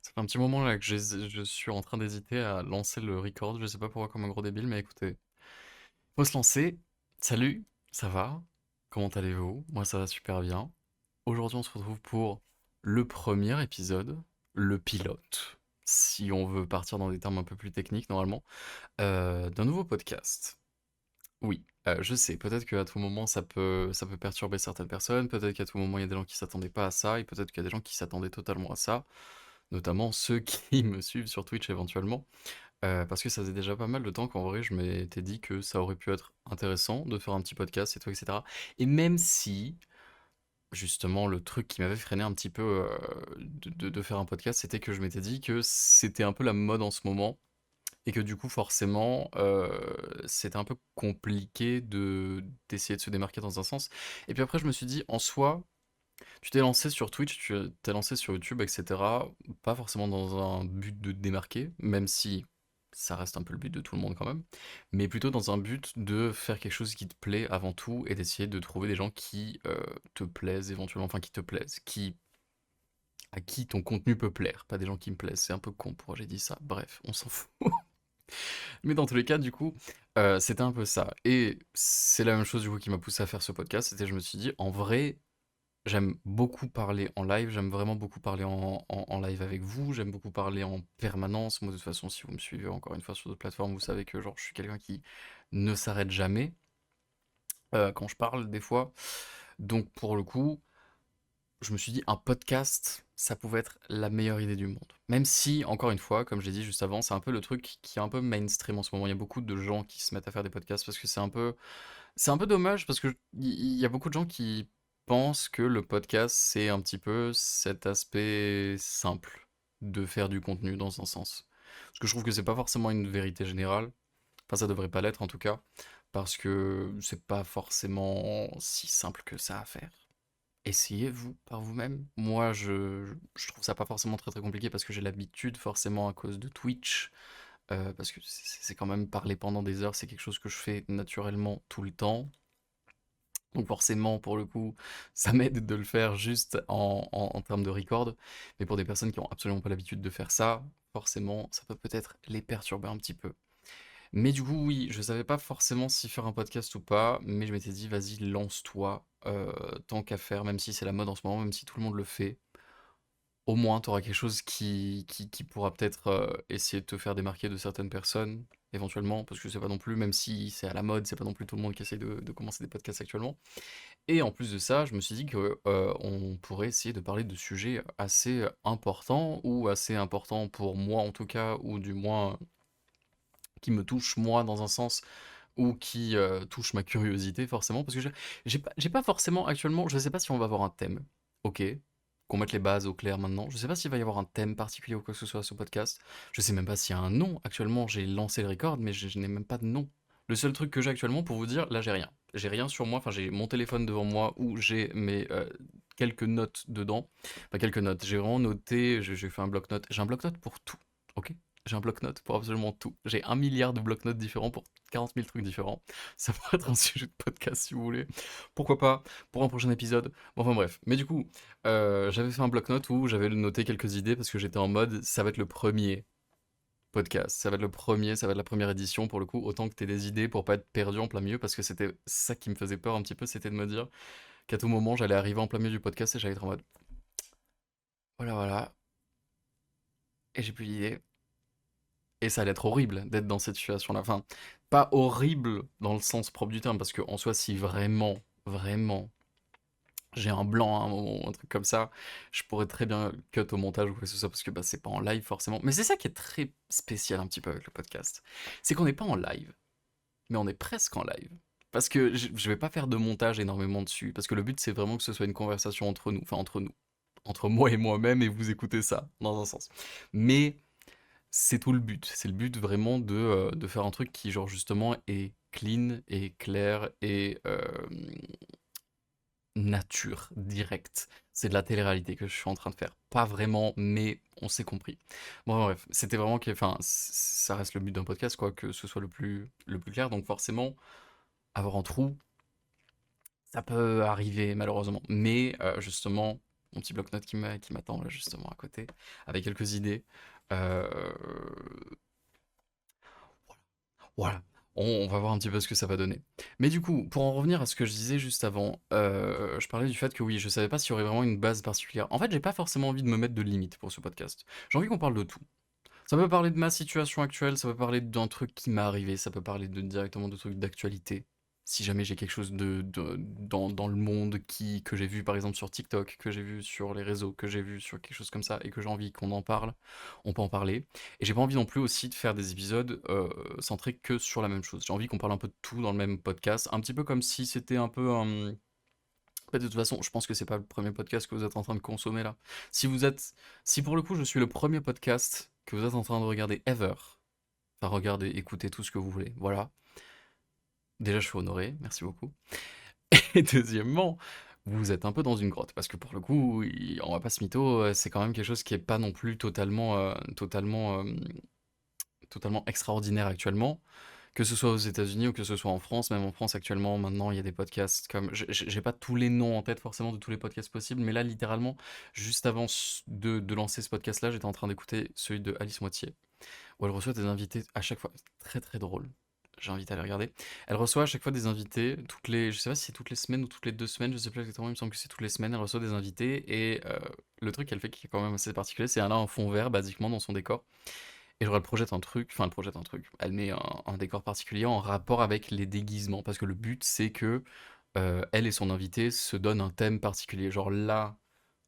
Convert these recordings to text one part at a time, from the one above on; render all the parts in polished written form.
Ça fait un petit moment là que je suis en train d'hésiter à lancer le record. Je sais pas pourquoi comme un gros débile, mais écoutez, faut se lancer. Salut, ça va? Comment allez-vous? Moi ça va super bien. Aujourd'hui on se retrouve pour le premier épisode, le pilote, si on veut partir dans des termes un peu plus techniques normalement, d'un nouveau podcast. Oui, je sais, peut-être qu'à tout moment ça peut perturber certaines personnes, peut-être qu'à tout moment il y a des gens qui s'attendaient pas à ça, et peut-être qu'il y a des gens qui s'attendaient totalement à ça, notamment ceux qui me suivent sur Twitch éventuellement, parce que ça faisait déjà pas mal de temps qu'en vrai je m'étais dit que ça aurait pu être intéressant de faire un petit podcast et tout, etc. Et même si, justement, le truc qui m'avait freiné un petit peu de faire un podcast, c'était que je m'étais dit que c'était un peu la mode en ce moment, et que du coup forcément c'était un peu compliqué d'essayer de se démarquer dans un sens. Et puis après je me suis dit, en soi, tu t'es lancé sur Twitch, tu t'es lancé sur YouTube, etc. Pas forcément dans un but de te démarquer, même si ça reste un peu le but de tout le monde quand même, mais plutôt dans un but de faire quelque chose qui te plaît avant tout et d'essayer de trouver des gens qui te plaisent éventuellement, enfin qui te plaisent, à qui ton contenu peut plaire, pas des gens qui me plaisent. C'est un peu con pourquoi j'ai dit ça, bref, on s'en fout. Mais dans tous les cas, du coup, c'était un peu ça. Et c'est la même chose du coup qui m'a poussé à faire ce podcast, c'était je me suis dit, en vrai, j'aime beaucoup parler en live, j'aime vraiment beaucoup parler en live avec vous, j'aime beaucoup parler en permanence. Moi, de toute façon, si vous me suivez encore une fois sur d'autres plateformes, vous savez que genre, je suis quelqu'un qui ne s'arrête jamais quand je parle des fois. Donc pour le coup, je me suis dit un podcast, ça pouvait être la meilleure idée du monde. Même si, encore une fois, comme j'ai dit juste avant, c'est un peu le truc qui est un peu mainstream en ce moment. Il y a beaucoup de gens qui se mettent à faire des podcasts parce que c'est un peu dommage parce que il y a beaucoup de gens qui pensent que le podcast, c'est un petit peu cet aspect simple de faire du contenu dans un sens. Parce que je trouve que c'est pas forcément une vérité générale. Enfin, ça devrait pas l'être en tout cas. Parce que c'est pas forcément si simple que ça à faire. Essayez-vous par vous-même. Moi, je trouve ça pas forcément très très compliqué parce que j'ai l'habitude forcément à cause de Twitch. Parce que c'est quand même parler pendant des heures, c'est quelque chose que je fais naturellement tout le temps. Donc forcément, pour le coup, ça m'aide de le faire juste en termes de record. Mais pour des personnes qui ont absolument pas l'habitude de faire ça, forcément, ça peut peut-être les perturber un petit peu. Mais du coup, oui, je savais pas forcément si faire un podcast ou pas, mais je m'étais dit, vas-y, lance-toi, tant qu'à faire, même si c'est la mode en ce moment, même si tout le monde le fait. Au moins, tu auras quelque chose qui pourra peut-être essayer de te faire démarquer de certaines personnes, éventuellement, parce que c'est pas non plus, même si c'est à la mode, c'est pas non plus tout le monde qui essaye de commencer des podcasts actuellement. Et en plus de ça, je me suis dit que on pourrait essayer de parler de sujets assez importants, ou assez importants pour moi en tout cas, ou du moins qui me touchent moi dans un sens, ou qui touchent ma curiosité forcément, parce que j'ai pas forcément actuellement, je sais pas si on va avoir un thème, ok, qu'on mette les bases au clair maintenant, je sais pas s'il va y avoir un thème particulier ou quoi que ce soit à ce podcast, je sais même pas s'il y a un nom, actuellement j'ai lancé le record, mais je n'ai même pas de nom. Le seul truc que j'ai actuellement, pour vous dire, là j'ai rien. J'ai rien sur moi, enfin j'ai mon téléphone devant moi où j'ai mes quelques notes dedans. Pas quelques notes, j'ai vraiment noté, j'ai fait un bloc-notes. J'ai un bloc-notes pour tout, ok? J'ai un bloc-notes pour absolument tout. J'ai 1 milliard de bloc-notes différents pour 40 000 trucs différents. Ça pourrait être un sujet de podcast si vous voulez. Pourquoi pas pour un prochain épisode. Bon, enfin bref. Mais du coup, j'avais fait un bloc-notes où j'avais noté quelques idées parce que j'étais en mode ça va être le premier podcast. Ça va être le premier, ça va être la première édition pour le coup. Autant que t'aies des idées pour pas être perdu en plein milieu parce que c'était ça qui me faisait peur un petit peu, c'était de me dire qu'à tout moment j'allais arriver en plein milieu du podcast et j'allais être en mode voilà, voilà. Et j'ai plus d'idées. Et ça allait être horrible d'être dans cette situation-là. Enfin, pas horrible dans le sens propre du terme, parce que en soi, si vraiment, vraiment, j'ai un blanc à un moment, ou un truc comme ça, je pourrais très bien cut au montage ou quoi que ce soit, parce que bah, c'est pas en live forcément. Mais c'est ça qui est très spécial un petit peu avec le podcast. C'est qu'on n'est pas en live, mais on est presque en live. Parce que je vais pas faire de montage énormément dessus, parce que le but c'est vraiment que ce soit une conversation entre nous, enfin entre nous, entre moi et moi-même, et vous écoutez ça, dans un sens. Mais c'est tout le but. C'est le but vraiment de faire un truc qui, genre, justement, est clean et clair et nature, direct. C'est de la télé-réalité que je suis en train de faire. Pas vraiment, mais on s'est compris. Bon, bref, c'était vraiment que, enfin, ça reste le but d'un podcast, quoi, que ce soit le plus clair. Donc, forcément, avoir un trou, ça peut arriver, malheureusement. Mais, justement, mon petit bloc-notes qui m'attend là justement à côté, avec quelques idées. Euh, Voilà, on va voir un petit peu ce que ça va donner. Mais du coup, pour en revenir à ce que je disais juste avant, je parlais du fait que oui, je savais pas s'il y aurait vraiment une base particulière. En fait, j'ai pas forcément envie de me mettre de limite pour ce podcast. J'ai envie qu'on parle de tout. Ça peut parler de ma situation actuelle, ça peut parler d'un truc qui m'est arrivé, ça peut parler directement de trucs d'actualité. Si jamais j'ai quelque chose dans le monde que j'ai vu par exemple sur TikTok, que j'ai vu sur les réseaux, que j'ai vu sur quelque chose comme ça et que j'ai envie qu'on en parle, on peut en parler. Et j'ai pas envie non plus aussi de faire des épisodes centrés que sur la même chose. J'ai envie qu'on parle un peu de tout dans le même podcast, un petit peu comme si c'était un peu un... En fait, de toute façon, je pense que c'est pas le premier podcast que vous êtes en train de consommer là. Si pour le coup je suis le premier podcast que vous êtes en train de regarder ever, enfin regarder, écouter tout ce que vous voulez, voilà. Déjà, je suis honoré, merci beaucoup. Et deuxièmement, vous êtes un peu dans une grotte, parce que pour le coup, on va pas se mytho, c'est quand même quelque chose qui est pas non plus totalement extraordinaire actuellement. Que ce soit aux États-Unis ou que ce soit en France, même en France actuellement, maintenant il y a des podcasts comme. J'ai pas tous les noms en tête forcément de tous les podcasts possibles, mais là littéralement, juste avant de lancer ce podcast-là, j'étais en train d'écouter celui de Alice Moitié, où elle reçoit des invités à chaque fois. Très très drôle. J'invite à les regarder. Elle reçoit à chaque fois des invités, je sais pas si c'est toutes les semaines ou toutes les 2 semaines, je sais plus exactement, il me semble que c'est toutes les semaines, elle reçoit des invités, et le truc qu'elle fait qui est quand même assez particulier, c'est qu'elle a un fond vert, basiquement, dans son décor, et genre elle projette un truc, enfin elle projette un truc, elle met un décor particulier en rapport avec les déguisements, parce que le but c'est que elle et son invité se donnent un thème particulier. Genre là,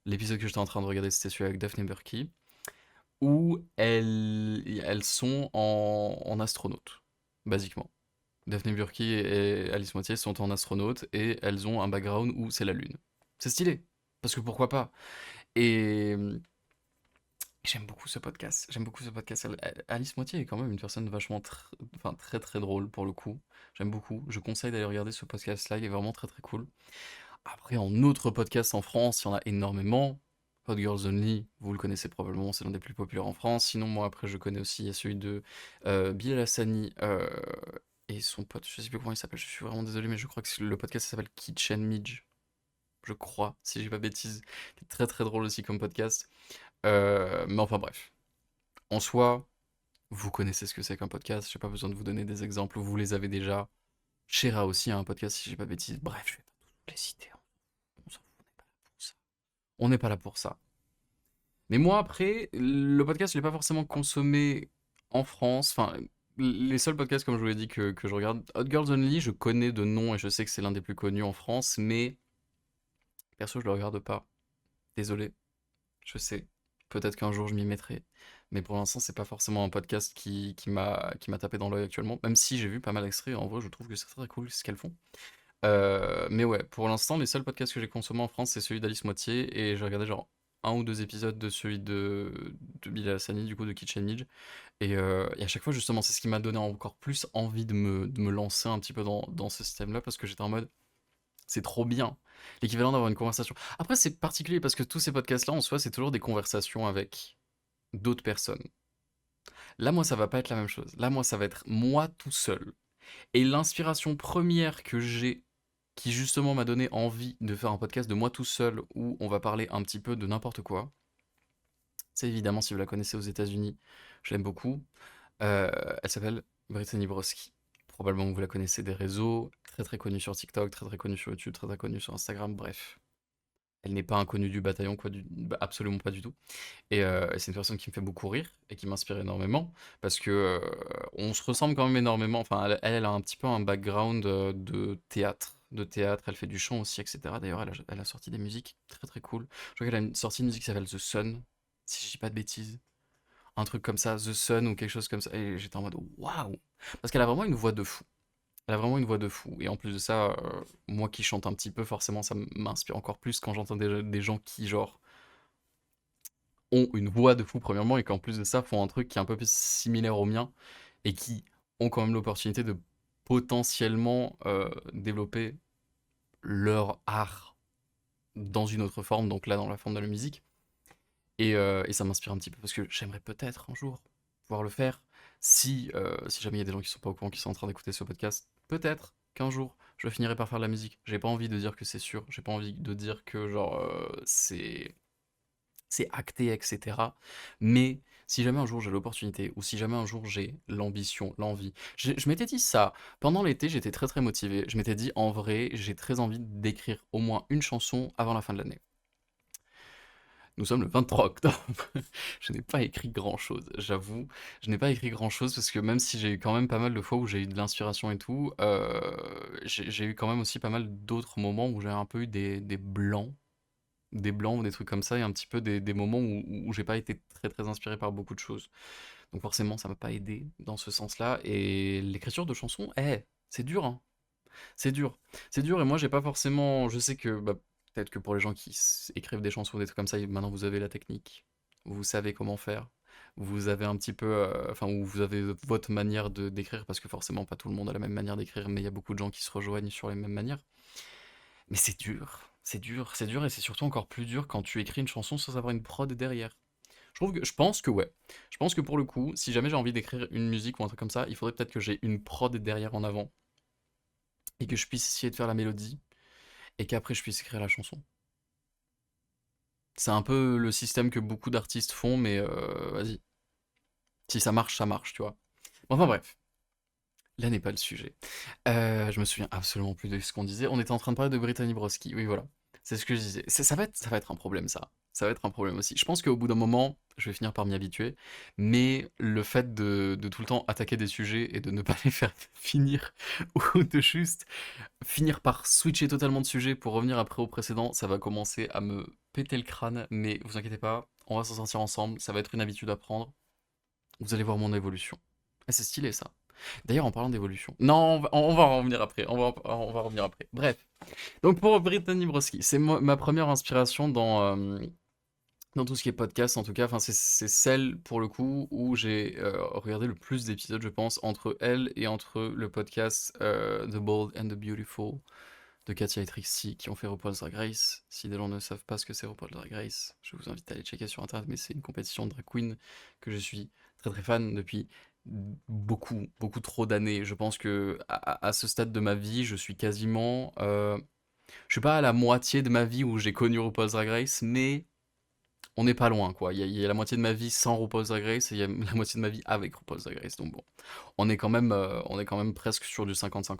l'épisode que j'étais en train de regarder, c'était celui avec Daphne Burki, où elles sont en astronaute, basiquement. Daphne Burki et Alice Moitié sont en astronaute et elles ont un background où c'est la Lune. C'est stylé, parce que pourquoi pas. Et j'aime beaucoup ce podcast. J'aime beaucoup ce podcast. Alice Moitié est quand même une personne vachement, enfin très très drôle pour le coup. J'aime beaucoup. Je conseille d'aller regarder ce podcast-là. Il est vraiment très très cool. Après, en autres podcasts en France, il y en a énormément. Hot Girls Only, vous le connaissez probablement, c'est l'un des plus populaires en France. Sinon, moi, après, je connais aussi, il y a celui de Bilal Hassani et son pote, je sais plus comment il s'appelle, je suis vraiment désolé, mais je crois que le podcast s'appelle Kitchen Midge, je crois, si j'ai pas bêtise. C'est très très drôle aussi comme podcast. Mais enfin bref, en soi, vous connaissez ce que c'est qu'un podcast, j'ai pas besoin de vous donner des exemples, vous les avez déjà. Shera aussi a un podcast, si j'ai pas bêtise. Bref, je vais pas tous les citer, on s'en fout, on n'est pas là pour ça. On n'est pas là pour ça. Mais moi, après, le podcast, je l'ai pas forcément consommé en France. Enfin, les seuls podcasts, comme je vous l'ai dit, que je regarde, Hot Girls Only, je connais de nom et je sais que c'est l'un des plus connus en France, mais perso, je le regarde pas. Désolé, je sais. Peut-être qu'un jour je m'y mettrai. Mais pour l'instant, c'est pas forcément un podcast qui m'a tapé dans l'œil actuellement. Même si j'ai vu pas mal d'extraits, en vrai, je trouve que c'est très cool ce qu'elles font. Mais ouais, pour l'instant, les seuls podcasts que j'ai consommés en France, c'est celui d'Alice Moitié, et j'ai regardé genre un ou deux épisodes de celui de Bilal Hassani, du coup, de Kitchen Midge. Et à chaque fois, justement, c'est ce qui m'a donné encore plus envie de me lancer un petit peu dans ce système-là, parce que j'étais en mode, c'est trop bien. L'équivalent d'avoir une conversation. Après, c'est particulier parce que tous ces podcasts-là, en soi, c'est toujours des conversations avec d'autres personnes. Là, moi, ça va pas être la même chose. Là, moi, ça va être moi tout seul. Et l'inspiration première que j'ai, qui justement m'a donné envie de faire un podcast de moi tout seul, où on va parler un petit peu de n'importe quoi, c'est évidemment, si vous la connaissez aux États-Unis, je l'aime beaucoup. Elle s'appelle Brittany Broski. Probablement que vous la connaissez des réseaux, très très connue sur TikTok, très très connue sur YouTube, très très connue sur Instagram, bref. Elle n'est pas inconnue du bataillon, quoi, bah, absolument pas du tout. Et c'est une personne qui me fait beaucoup rire et qui m'inspire énormément parce que on se ressemble quand même énormément. Enfin, elle a un petit peu un background de théâtre. De théâtre, elle fait du chant aussi, etc. D'ailleurs, elle a sorti des musiques très très cool. Je crois qu'elle a sorti une musique qui s'appelle The Sun, si je dis pas de bêtises. Un truc comme ça, The Sun ou quelque chose comme ça. Et j'étais en mode waouh! Parce qu'elle a vraiment une voix de fou. Elle a vraiment une voix de fou. Et en plus de ça, moi qui chante un petit peu, forcément, ça m'inspire encore plus quand j'entends des gens qui, genre, ont une voix de fou, premièrement, et qu'en plus de ça, font un truc qui est un peu plus similaire au mien, et qui ont quand même l'opportunité de potentiellement développer leur art dans une autre forme, donc là, dans la forme de la musique. Et ça m'inspire un petit peu, parce que j'aimerais peut-être un jour pouvoir le faire, si jamais il y a des gens qui sont pas au courant, qui sont en train d'écouter ce podcast, peut-être qu'un jour, je finirai par faire de la musique. J'ai pas envie de dire que c'est sûr, j'ai pas envie de dire que genre c'est acté, etc. Mais si jamais un jour j'ai l'opportunité, ou si jamais un jour j'ai l'ambition, l'envie, je m'étais dit ça. Pendant l'été, j'étais très très motivé. Je m'étais dit, en vrai, j'ai très envie d'écrire au moins une chanson avant la fin de l'année. Nous sommes le 23 octobre. Je n'ai pas écrit grand-chose, j'avoue. Je n'ai pas écrit grand-chose parce que même si j'ai eu quand même pas mal de fois où j'ai eu de l'inspiration et tout, j'ai eu quand même aussi pas mal d'autres moments où j'ai un peu eu des blancs ou des trucs comme ça, et un petit peu des moments où j'ai pas été très très inspiré par beaucoup de choses. Donc forcément, ça m'a pas aidé dans ce sens-là. Et l'écriture de chansons, c'est dur, hein. C'est dur. C'est dur, et moi j'ai pas forcément. Je sais que bah, peut-être que pour les gens qui écrivent des chansons ou des trucs comme ça, maintenant vous avez la technique. Vous savez comment faire. Vous avez un petit peu. Enfin, ou vous avez votre manière de d'écrire, parce que forcément pas tout le monde a la même manière d'écrire, mais il y a beaucoup de gens qui se rejoignent sur les mêmes manières. Mais c'est dur. C'est dur, c'est dur, et c'est surtout encore plus dur quand tu écris une chanson sans avoir une prod derrière. Je pense que ouais. Je pense que pour le coup, si jamais j'ai envie d'écrire une musique ou un truc comme ça, il faudrait peut-être que j'ai une prod derrière en avant, et que je puisse essayer de faire la mélodie, et qu'après je puisse écrire la chanson. C'est un peu le système que beaucoup d'artistes font, mais vas-y. Si ça marche, tu vois. Enfin bref, là n'est pas le sujet. Je me souviens absolument plus de ce qu'on disait. On était en train de parler de Brittany Broski, oui voilà. C'est ce que je disais. Ça va être un problème ça. Ça va être un problème aussi. Je pense qu'au bout d'un moment, je vais finir par m'y habituer. Mais le fait de tout le temps attaquer des sujets et de ne pas les faire finir, ou de juste finir par switcher totalement de sujet pour revenir après au précédent, ça va commencer à me péter le crâne. Mais vous inquiétez pas, on va s'en sortir ensemble. Ça va être une habitude à prendre. Vous allez voir mon évolution. Ah, c'est stylé ça. D'ailleurs, en parlant d'évolution. Non, on va en revenir après. On va revenir après. Bref. Donc pour Brittany Broski, c'est ma première inspiration dans tout ce qui est podcast, en tout cas. Enfin, c'est celle, pour le coup, où j'ai regardé le plus d'épisodes, je pense, entre elle et entre le podcast The Bold and the Beautiful de Katia et Trixie, qui ont fait RuPaul's Drag Race. Si des gens ne savent pas ce que c'est RuPaul's Drag Race, je vous invite à aller checker sur internet, mais c'est une compétition de drag queen que je suis très très fan depuis beaucoup trop d'années. Je pense que à ce stade de ma vie, je suis quasiment... je suis pas à la moitié de ma vie où j'ai connu RuPaul's Drag Race, mais on n'est pas loin, quoi. Il y a la moitié de ma vie sans RuPaul's Drag Race, et il y a la moitié de ma vie avec RuPaul's Drag Race. Donc bon, on est quand même presque sur du 50-50.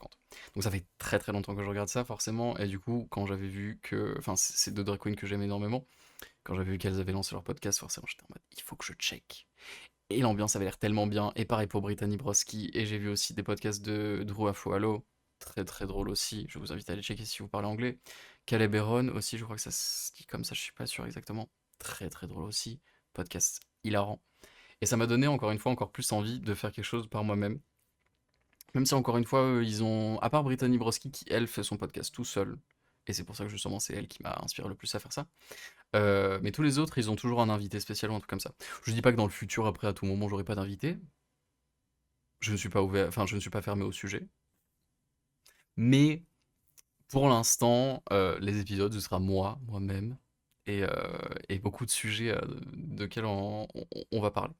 Donc ça fait très très longtemps que je regarde ça, forcément. Et du coup, quand j'avais vu que... Enfin, c'est deux drag queens que j'aime énormément. Quand j'avais vu qu'elles avaient lancé leur podcast, forcément, j'étais en mode, il faut que je check. Et l'ambiance avait l'air tellement bien. Et pareil pour Brittany Broski. Et j'ai vu aussi des podcasts de Drew Afualo. Très très drôle aussi. Je vous invite à aller checker si vous parlez anglais. Caleb Eron aussi, je crois que ça se dit comme ça, je suis pas sûr exactement. Très très drôle aussi. Podcast hilarant. Et ça m'a donné encore une fois encore plus envie de faire quelque chose par moi-même. Même si encore une fois, ils ont... À part Brittany Broski qui, elle, fait son podcast tout seul. Et c'est pour ça que justement c'est elle qui m'a inspiré le plus à faire ça. Mais tous les autres, ils ont toujours un invité spécial ou un truc comme ça. Je dis pas que dans le futur, après, à tout moment, j'aurai pas d'invité. Je ne suis pas ouvert, enfin, je ne suis pas fermé au sujet. Mais pour l'instant, les épisodes, ce sera moi-même, et beaucoup de sujets desquels on va parler.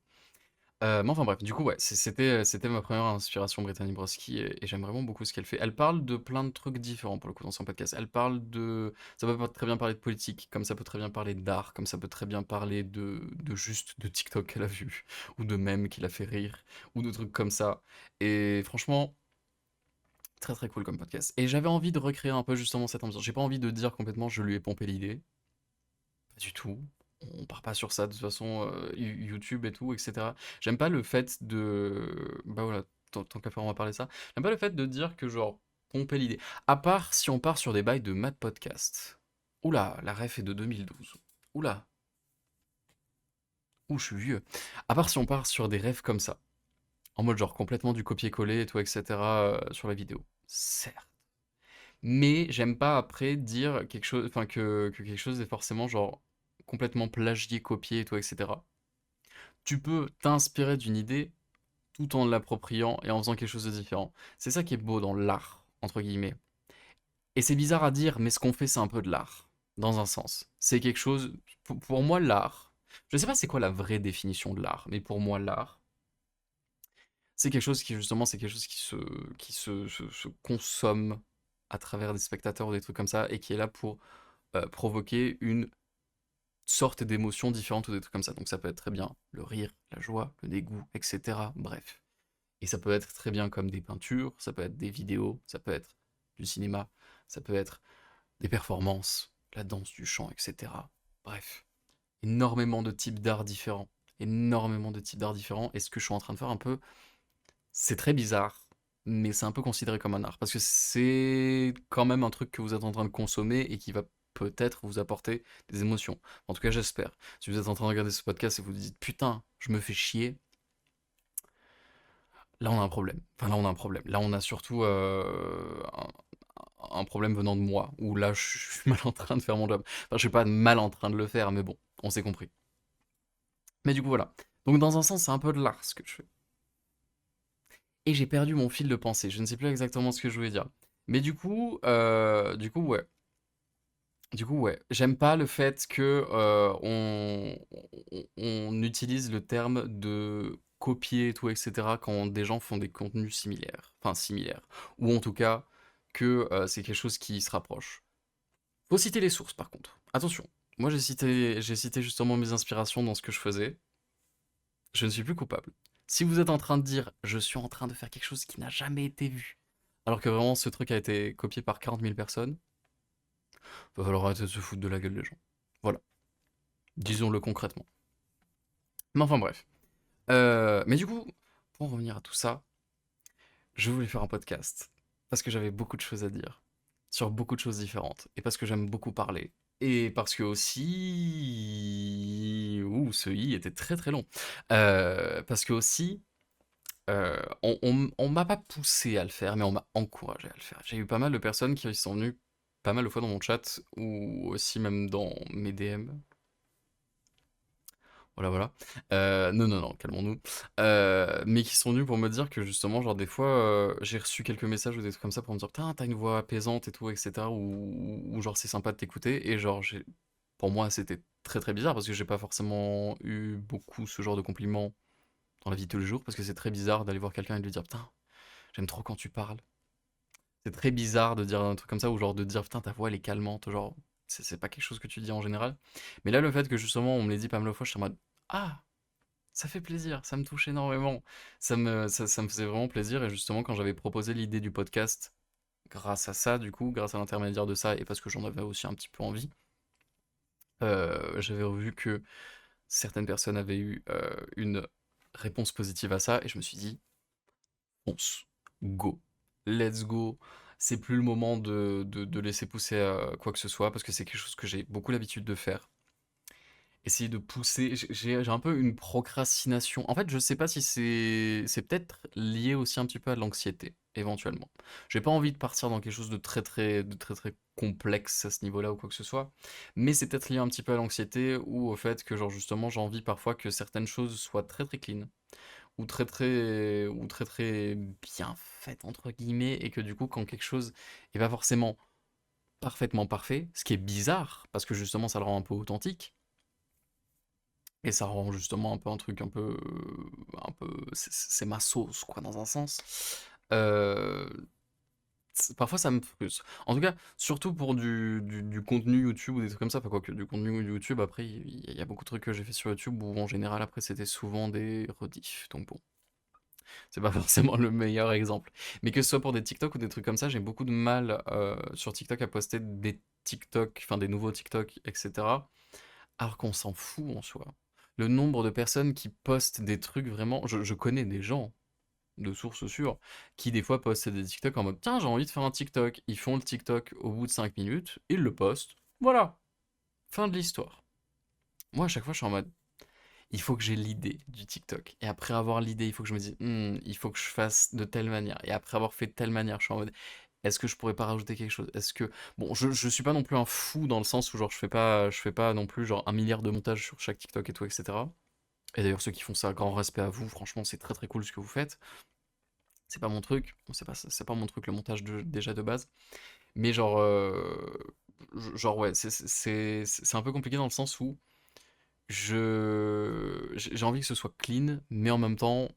Mais enfin bref, du coup, ouais, c'était ma première inspiration, Brittany Broski, et j'aime vraiment beaucoup ce qu'elle fait. Elle parle de plein de trucs différents pour le coup dans son podcast. Elle parle de... Ça peut pas très bien parler de politique, comme ça peut très bien parler d'art, comme ça peut très bien parler de juste de TikTok qu'elle a vu, ou de mèmes qui l'a fait rire, ou de trucs comme ça. Et franchement, très très cool comme podcast. Et j'avais envie de recréer un peu justement cette ambiance. J'ai pas envie de dire complètement je lui ai pompé l'idée. Pas du tout. On part pas sur ça de toute façon, YouTube et tout, etc. J'aime pas le fait de. Bah voilà, tant qu'à faire, on va parler de ça. J'aime pas le fait de dire que genre pomper l'idée. À part si on part sur des bails de Mad Podcast. Oula, la ref est de 2012. Oula, ouh, je suis vieux. À part si on part sur des refs comme ça. En mode genre complètement du copier-coller et tout, etc. Sur la vidéo. Certes. Mais j'aime pas après dire quelque chose, enfin que quelque chose est forcément genre complètement plagié, copié et tout, etc. Tu peux t'inspirer d'une idée tout en l'appropriant et en faisant quelque chose de différent. C'est ça qui est beau dans l'art, entre guillemets. Et c'est bizarre à dire, mais ce qu'on fait, c'est un peu de l'art, dans un sens. C'est quelque chose, pour moi, l'art, je sais pas c'est quoi la vraie définition de l'art, mais pour moi, l'art, c'est quelque chose qui, justement, c'est quelque chose qui se consomme à travers des spectateurs ou des trucs comme ça, et qui est là pour provoquer une sorte d'émotion différente ou des trucs comme ça. Donc ça peut être très bien le rire, la joie, le dégoût, etc. Bref. Et ça peut être très bien comme des peintures, ça peut être des vidéos, ça peut être du cinéma, ça peut être des performances, la danse, du chant, etc. Bref. Énormément de types d'art différents. Énormément de types d'art différents. Et ce que je suis en train de faire un peu, c'est très bizarre, mais c'est un peu considéré comme un art. Parce que c'est quand même un truc que vous êtes en train de consommer et qui va peut-être vous apporter des émotions. En tout cas, j'espère. Si vous êtes en train de regarder ce podcast et vous vous dites putain, je me fais chier, là on a un problème. Enfin, là on a un problème. Là on a surtout un problème venant de moi, où là je suis mal en train de faire mon job. Enfin, je suis pas mal en train de le faire, mais bon, on s'est compris. Mais du coup, voilà. Donc, dans un sens, c'est un peu de l'art ce que je fais. Et j'ai perdu mon fil de pensée. Je ne sais plus exactement ce que je voulais dire. Mais ouais. Du coup, ouais. J'aime pas le fait que on utilise le terme de copier et tout, etc. quand des gens font des contenus similaires. Enfin, similaires. Ou en tout cas, que c'est quelque chose qui se rapproche. Faut citer les sources, par contre. Attention. Moi, j'ai cité justement mes inspirations dans ce que je faisais. Je ne suis plus coupable. Si vous êtes en train de dire je suis en train de faire quelque chose qui n'a jamais été vu, alors que vraiment ce truc a été copié par 40 000 personnes, va falloir arrêter de se foutre de la gueule des gens. Voilà, disons-le concrètement. Mais enfin bref. Mais du coup, pour en revenir à tout ça, je voulais faire un podcast parce que j'avais beaucoup de choses à dire sur beaucoup de choses différentes et parce que j'aime beaucoup parler. Et parce que aussi... Ouh, ce i était très très long. Parce que aussi, on m'a pas poussé à le faire, mais on m'a encouragé à le faire. J'ai eu pas mal de personnes qui sont venues pas mal de fois dans mon chat, ou aussi même dans mes DM. Voilà, voilà. Non, non, non, calmons-nous. Mais qui sont venus pour me dire que justement, genre des fois, j'ai reçu quelques messages ou des trucs comme ça pour me dire, putain, t'as une voix apaisante et tout, etc. Ou genre c'est sympa de t'écouter. Et genre, pour moi, c'était très très bizarre parce que j'ai pas forcément eu beaucoup ce genre de compliments dans la vie de tous les jours, parce que c'est très bizarre d'aller voir quelqu'un et de lui dire, putain, j'aime trop quand tu parles. C'est très bizarre de dire un truc comme ça, ou genre de dire putain ta voix elle est calmante, genre c'est pas quelque chose que tu dis en général. Mais là le fait que justement on me l'ait dit pas mal de fois, je suis en mode ah, ça fait plaisir, ça me touche énormément. Ça me faisait vraiment plaisir, et justement quand j'avais proposé l'idée du podcast, grâce à ça du coup, grâce à l'intermédiaire de ça, et parce que j'en avais aussi un petit peu envie, j'avais revu que certaines personnes avaient eu une réponse positive à ça, et je me suis dit fonce, go, let's go. C'est plus le moment de laisser pousser quoi que ce soit, parce que c'est quelque chose que j'ai beaucoup l'habitude de faire. Essayer de pousser, j'ai un peu une procrastination. En fait, je sais pas si c'est peut-être lié aussi un petit peu à l'anxiété, éventuellement. J'ai pas envie de partir dans quelque chose de très très complexe à ce niveau-là ou quoi que ce soit, mais c'est peut-être lié un petit peu à l'anxiété, ou au fait que genre justement j'ai envie parfois que certaines choses soient très très clean, ou très très bien faite entre guillemets, et que du coup quand quelque chose est pas forcément parfaitement parfait, ce qui est bizarre parce que justement ça le rend un peu authentique, et ça rend justement un peu un truc un peu c'est ma sauce quoi, dans un sens. euh, Parfois ça me frustre. En tout cas, surtout pour du contenu YouTube ou des trucs comme ça, enfin quoi que du contenu YouTube, après il y a beaucoup de trucs que j'ai fait sur YouTube où en général après c'était souvent des rediffs, donc bon. C'est pas forcément le meilleur exemple. Mais que ce soit pour des TikTok ou des trucs comme ça, j'ai beaucoup de mal sur TikTok à poster des TikTok, enfin des nouveaux TikTok, etc. Alors qu'on s'en fout en soi. Le nombre de personnes qui postent des trucs vraiment. Je connais des gens de sources sûres qui des fois postent des TikTok en mode tiens, j'ai envie de faire un TikTok. Ils font le TikTok au bout de 5 minutes, ils le postent. Voilà, fin de l'histoire. Moi, à chaque fois, je suis en mode il faut que j'ai l'idée du TikTok. Et après avoir l'idée, il faut que je me dise, il faut que je fasse de telle manière. Et après avoir fait de telle manière, je suis en mode, est-ce que je pourrais pas rajouter quelque chose? Est-ce que... Bon, je suis pas non plus un fou dans le sens où genre je fais pas non plus genre un milliard de montages sur chaque TikTok et tout, etc. Et d'ailleurs, ceux qui font ça, grand respect à vous. Franchement, c'est très très cool ce que vous faites. C'est pas mon truc. Bon, c'est pas mon truc le montage déjà de base. Mais genre ouais, c'est un peu compliqué dans le sens où j'ai envie que ce soit clean, mais en même temps,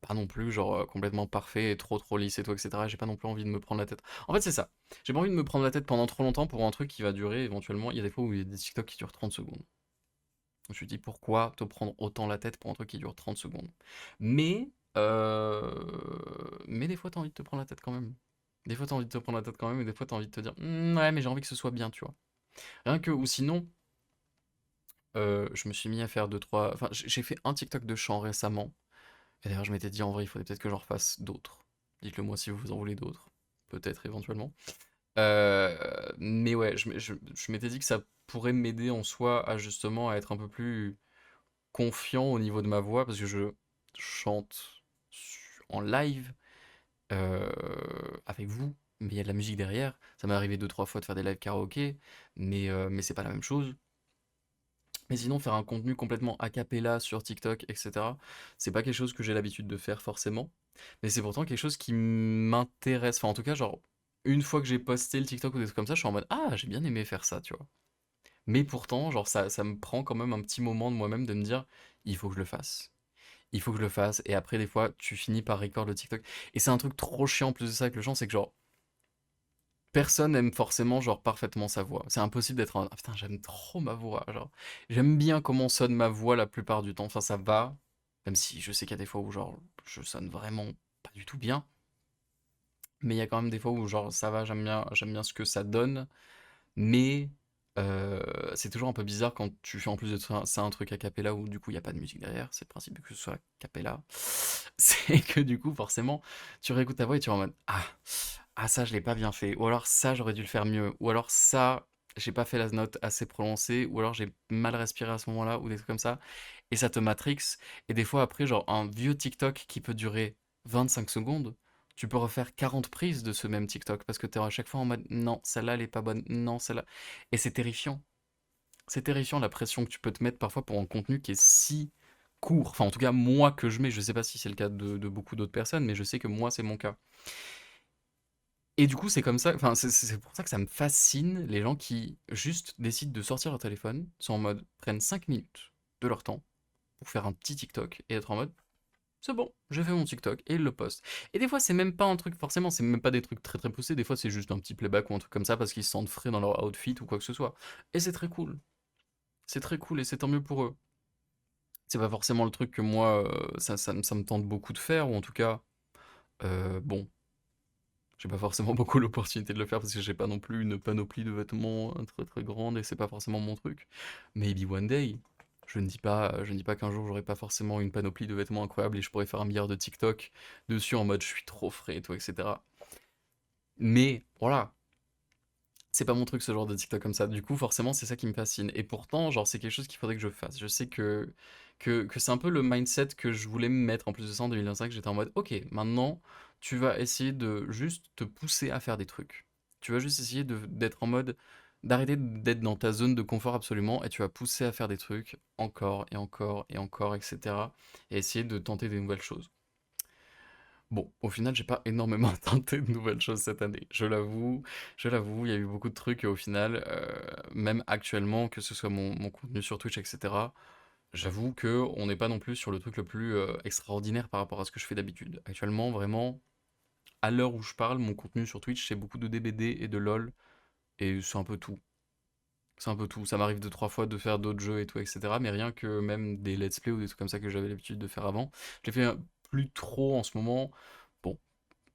pas non plus genre complètement parfait et trop lisse et tout, etc. J'ai pas non plus envie de me prendre la tête. En fait, c'est ça. J'ai pas envie de me prendre la tête pendant trop longtemps pour un truc qui va durer éventuellement. Il y a des fois où il y a des TikTok qui durent 30 secondes. Je me suis dit, pourquoi te prendre autant la tête pour un truc qui dure 30 secondes? Mais, euh, mais des fois, t'as envie de te prendre la tête quand même. Des fois, t'as envie de te prendre la tête quand même, et des fois, t'as envie de te dire, ouais, mais j'ai envie que ce soit bien, tu vois. Rien que, ou sinon, je me suis mis à faire deux, trois. Enfin, j'ai fait un TikTok de chant récemment. Et d'ailleurs, je m'étais dit, en vrai, il faudrait peut-être que j'en refasse d'autres. Dites-le moi si vous en voulez d'autres. Peut-être, éventuellement. Mais ouais, je m'étais dit que ça pourrait m'aider en soi à justement à être un peu plus confiant au niveau de ma voix parce que je chante en live euh, avec vous, mais il y a de la musique derrière. Ça m'est arrivé deux trois fois de faire des lives karaoké, mais c'est pas la même chose. Mais sinon, faire un contenu complètement a cappella sur TikTok, etc., c'est pas quelque chose que j'ai l'habitude de faire forcément. Mais c'est pourtant quelque chose qui m'intéresse. Enfin, en tout cas, genre, une fois que j'ai posté le TikTok ou des trucs comme ça, je suis en mode ah, j'ai bien aimé faire ça, tu vois. Mais pourtant, genre, ça me prend quand même un petit moment de moi-même de me dire il faut que je le fasse. Il faut que je le fasse. Et après, des fois, tu finis par record le TikTok. Et c'est un truc trop chiant en plus de ça avec le chant, c'est que genre, personne aime forcément genre parfaitement sa voix. C'est impossible d'être un ah putain, j'aime trop ma voix, genre j'aime bien comment sonne ma voix la plupart du temps. Enfin ça va, même si je sais qu'il y a des fois où genre je sonne vraiment pas du tout bien, mais il y a quand même des fois où genre ça va, j'aime bien ce que ça donne, mais c'est toujours un peu bizarre quand tu fais en plus de ça un truc a cappella où du coup il y a pas de musique derrière, c'est le principe que ce soit a cappella. C'est que du coup forcément tu réécoutes ta voix et tu es en mode ah ça je l'ai pas bien fait, ou alors ça j'aurais dû le faire mieux, ou alors ça j'ai pas fait la note assez prononcée, ou alors j'ai mal respiré à ce moment-là, ou des trucs comme ça, et ça te matrix, et des fois après genre un vieux TikTok qui peut durer 25 secondes, tu peux refaire 40 prises de ce même TikTok, parce que t'es à chaque fois en mode non celle-là elle est pas bonne, non celle-là, et c'est terrifiant la pression que tu peux te mettre parfois pour un contenu qui est si court, enfin en tout cas moi que je mets, je sais pas si c'est le cas de beaucoup d'autres personnes, mais je sais que moi c'est mon cas. Et du coup, c'est comme ça, enfin, c'est pour ça que ça me fascine les gens qui juste décident de sortir leur téléphone, sont en mode, prennent 5 minutes de leur temps pour faire un petit TikTok et être en mode, c'est bon, j'ai fait mon TikTok et ils le postent. Et des fois, c'est même pas un truc, forcément, c'est même pas des trucs très poussés, des fois, c'est juste un petit playback ou un truc comme ça parce qu'ils se sentent frais dans leur outfit ou quoi que ce soit. Et c'est très cool. C'est très cool et c'est tant mieux pour eux. C'est pas forcément le truc que moi, ça me tente beaucoup de faire, ou en tout cas, bon, j'ai pas forcément beaucoup l'opportunité de le faire parce que j'ai pas non plus une panoplie de vêtements très grande et c'est pas forcément mon truc. Maybe one day. Je ne dis pas qu'un jour j'aurai pas forcément une panoplie de vêtements incroyable et je pourrais faire un milliard de TikTok dessus en mode je suis trop frais et tout, etc. Mais voilà, c'est pas mon truc ce genre de TikTok comme ça. Du coup, forcément, c'est ça qui me fascine. Et pourtant, genre, c'est quelque chose qu'il faudrait que je fasse. Je sais que c'est un peu le mindset que je voulais me mettre en plus de ça en 2025. J'étais en mode, ok, maintenant, tu vas essayer de juste te pousser à faire des trucs. Tu vas juste essayer d'être en mode, d'arrêter d'être dans ta zone de confort absolument et tu vas pousser à faire des trucs encore et encore et encore, etc. Et essayer de tenter des nouvelles choses. Bon, au final, j'ai pas énormément tenté de nouvelles choses cette année. Je l'avoue, il y a eu beaucoup de trucs et au final, même actuellement, que ce soit mon contenu sur Twitch, etc., j'avoue que on n'est pas non plus sur le truc le plus extraordinaire par rapport à ce que je fais d'habitude. Actuellement, vraiment, à l'heure où je parle, mon contenu sur Twitch, c'est beaucoup de DBD et de LOL, et c'est un peu tout. C'est un peu tout. Ça m'arrive deux, trois fois de faire d'autres jeux et tout, etc. Mais rien que même des let's play ou des trucs comme ça que j'avais l'habitude de faire avant. Je les fais plus trop en ce moment. Bon,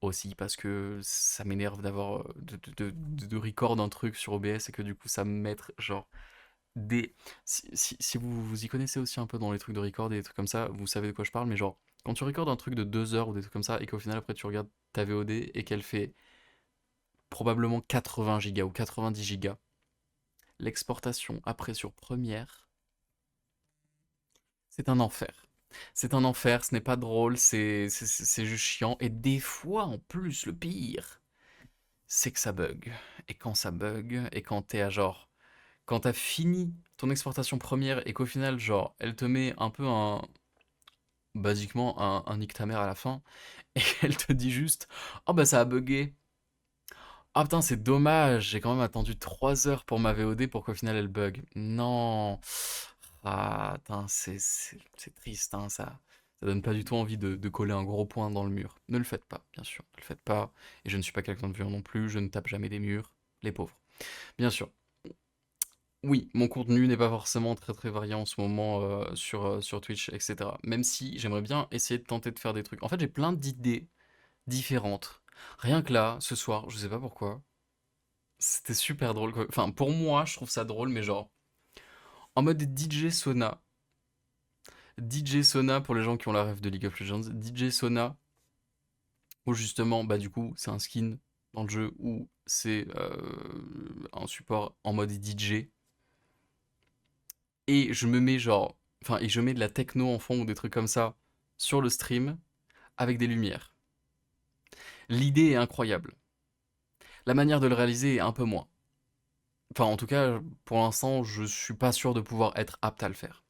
aussi parce que ça m'énerve d'avoir de record un truc sur OBS et que du coup ça me mette genre des... Si vous y connaissez aussi un peu dans les trucs de record et des trucs comme ça, vous savez de quoi je parle, mais genre quand tu recordes un truc de 2 heures ou des trucs comme ça et qu'au final après tu regardes ta VOD et qu'elle fait probablement 80 gigas ou 90 gigas, l'exportation après sur Premiere, c'est un enfer. C'est un enfer, ce n'est pas drôle, c'est juste chiant. Et des fois, en plus, le pire, c'est que ça bug. Et quand ça bug, et quand t'es à genre, quand t'as fini ton exportation première et qu'au final, genre, elle te met un peu basiquement, un nique ta mère à la fin, et elle te dit juste, oh bah ça a bugué. Ah putain, c'est dommage, j'ai quand même attendu 3 heures pour ma VOD pour qu'au final elle bug. Non. Ah, putain, c'est triste, hein, ça. Ça donne pas du tout envie de coller un gros point dans le mur. Ne le faites pas, bien sûr. Ne le faites pas. Et je ne suis pas quelqu'un de violent non plus. Je ne tape jamais des murs. Les pauvres. Bien sûr. Oui, mon contenu n'est pas forcément très très varié en ce moment sur Twitch, etc. Même si j'aimerais bien essayer de tenter de faire des trucs. En fait, j'ai plein d'idées différentes. Rien que là, ce soir, je sais pas pourquoi, c'était super drôle, quoi. Enfin, pour moi, je trouve ça drôle, mais genre, en mode DJ Sona. DJ Sona, pour les gens qui ont la rêve de League of Legends, DJ Sona, où justement, bah du coup, c'est un skin dans le jeu où c'est un support en mode DJ. Et je me mets genre, enfin, et je mets de la techno en fond ou des trucs comme ça sur le stream avec des lumières. L'idée est incroyable. La manière de le réaliser est un peu moins. Enfin, en tout cas, pour l'instant, je suis pas sûr de pouvoir être apte à le faire.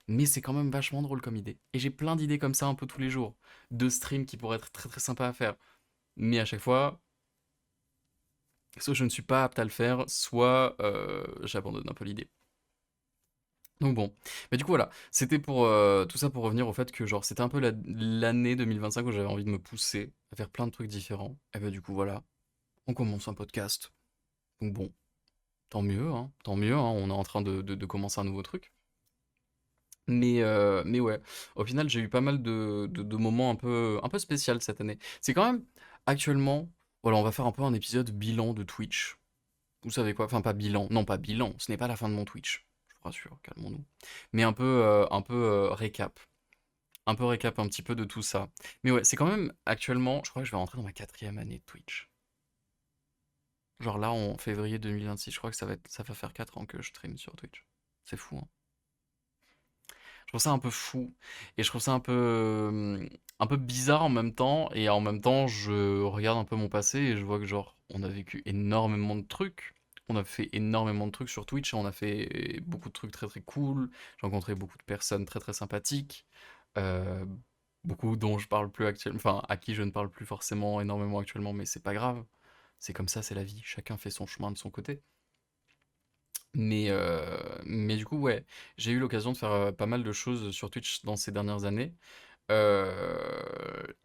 Mais c'est quand même vachement drôle comme idée. Et j'ai plein d'idées comme ça un peu tous les jours. De streams qui pourraient être très très sympas à faire. Mais à chaque fois, soit je ne suis pas apte à le faire, soit j'abandonne un peu l'idée. Donc bon, mais du coup voilà, c'était pour tout ça pour revenir au fait que genre c'était un peu l'année 2025 où j'avais envie de me pousser à faire plein de trucs différents. Et bah du coup voilà, on commence un podcast. Donc bon, tant mieux, hein, on est en train de commencer un nouveau truc. Mais ouais, au final j'ai eu pas mal de moments un peu spéciaux cette année. C'est quand même actuellement, voilà, on va faire un peu un épisode bilan de Twitch. Vous savez quoi? Enfin, pas bilan. Non, pas bilan. Ce n'est pas la fin de mon Twitch. Je vous rassure, calmons-nous. Mais un peu récap. Un peu récap un petit peu de tout ça. Mais ouais, c'est quand même actuellement, je crois que je vais rentrer dans ma quatrième année de Twitch. Genre là, en février 2026, je crois que ça va faire 4 ans que je stream sur Twitch. C'est fou, hein. Je trouve ça un peu fou. Et je trouve ça un peu bizarre en même temps. Et en même temps, je regarde un peu mon passé et je vois que genre, on a vécu énormément de trucs. On a fait énormément de trucs sur Twitch et on a fait beaucoup de trucs très très cool. J'ai rencontré beaucoup de personnes très très sympathiques. Euh, Beaucoup dont je parle plus actuellement. Enfin, à qui je ne parle plus forcément énormément actuellement, mais c'est pas grave. C'est comme ça, c'est la vie. Chacun fait son chemin de son côté. Mais du coup, ouais, j'ai eu l'occasion de faire pas mal de choses sur Twitch dans ces dernières années.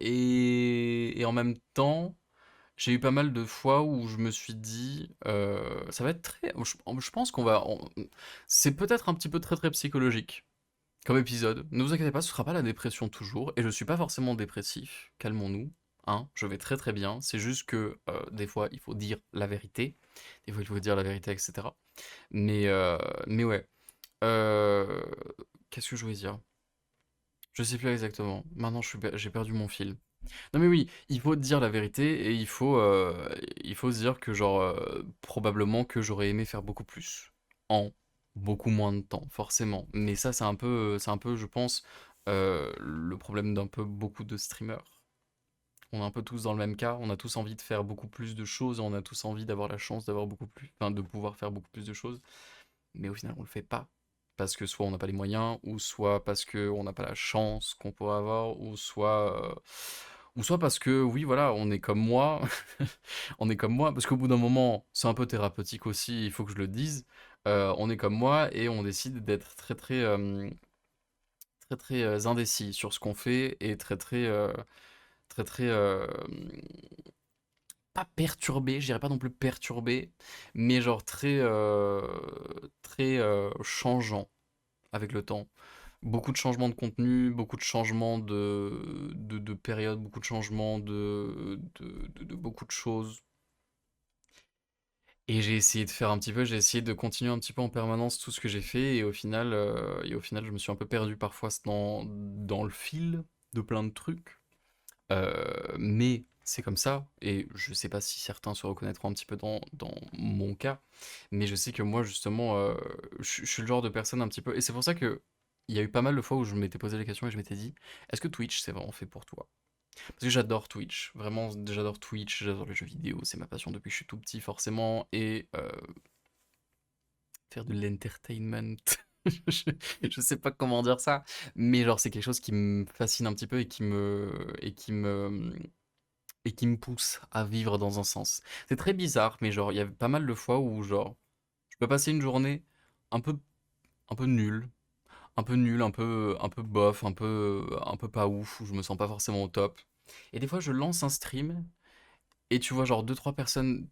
Et en même temps, j'ai eu pas mal de fois où je me suis dit, ça va être très. Je pense qu'on va. C'est peut-être un petit peu très très psychologique comme épisode. Ne vous inquiétez pas, ce sera pas la dépression toujours. Et je suis pas forcément dépressif. Calmons-nous. Hein, je vais très très bien. C'est juste que des fois, il faut dire la vérité. Des fois, il faut dire la vérité, etc. Mais, euh, mais ouais. Euh, Qu'est-ce que je voulais dire? Je sais plus exactement. Maintenant, j'ai perdu mon fil. Non mais oui, il faut dire la vérité et il faut se dire que genre probablement que j'aurais aimé faire beaucoup plus en beaucoup moins de temps, forcément. Mais ça, c'est un peu, je pense, le problème d'un peu beaucoup de streamers. On est un peu tous dans le même cas. On a tous envie de faire beaucoup plus de choses. On a tous envie d'avoir la chance d'avoir beaucoup plus, enfin, de pouvoir faire beaucoup plus de choses. Mais au final, on le fait pas. Parce que soit on n'a pas les moyens, ou soit parce qu'on n'a pas la chance qu'on pourrait avoir, ou soit parce que, oui, voilà, on est comme moi. On est comme moi, parce qu'au bout d'un moment, c'est un peu thérapeutique aussi, il faut que je le dise. On est comme moi et on décide d'être très, très indécis sur ce qu'on fait et très, très, pas perturbé, je dirais pas non plus perturbé, mais genre très changeant avec le temps. Beaucoup de changements de contenu, beaucoup de changements de période, beaucoup de changements de beaucoup de choses. Et j'ai essayé de faire un petit peu, j'ai essayé de continuer un petit peu en permanence tout ce que j'ai fait, et au final, je me suis un peu perdu parfois dans le fil de plein de trucs. Mais c'est comme ça, et je sais pas si certains se reconnaîtront un petit peu dans mon cas, mais je sais que moi, justement, je suis le genre de personne un petit peu, et c'est pour ça que il y a eu pas mal de fois où je m'étais posé la question et je m'étais dit, est-ce que Twitch c'est vraiment fait pour toi? Parce que j'adore Twitch, vraiment, j'adore Twitch, j'adore les jeux vidéo, c'est ma passion depuis que je suis tout petit, forcément, et faire de l'entertainment. Je, je sais pas comment dire ça, mais genre c'est quelque chose qui me fascine un petit peu et qui me pousse à vivre dans un sens. C'est très bizarre, mais genre, il y a pas mal de fois où, genre, je peux passer une journée un peu, un peu nulle, un peu nul, un peu bof, un peu pas ouf, où je me sens pas forcément au top. Et des fois, je lance un stream, et tu vois, genre, deux trois personnes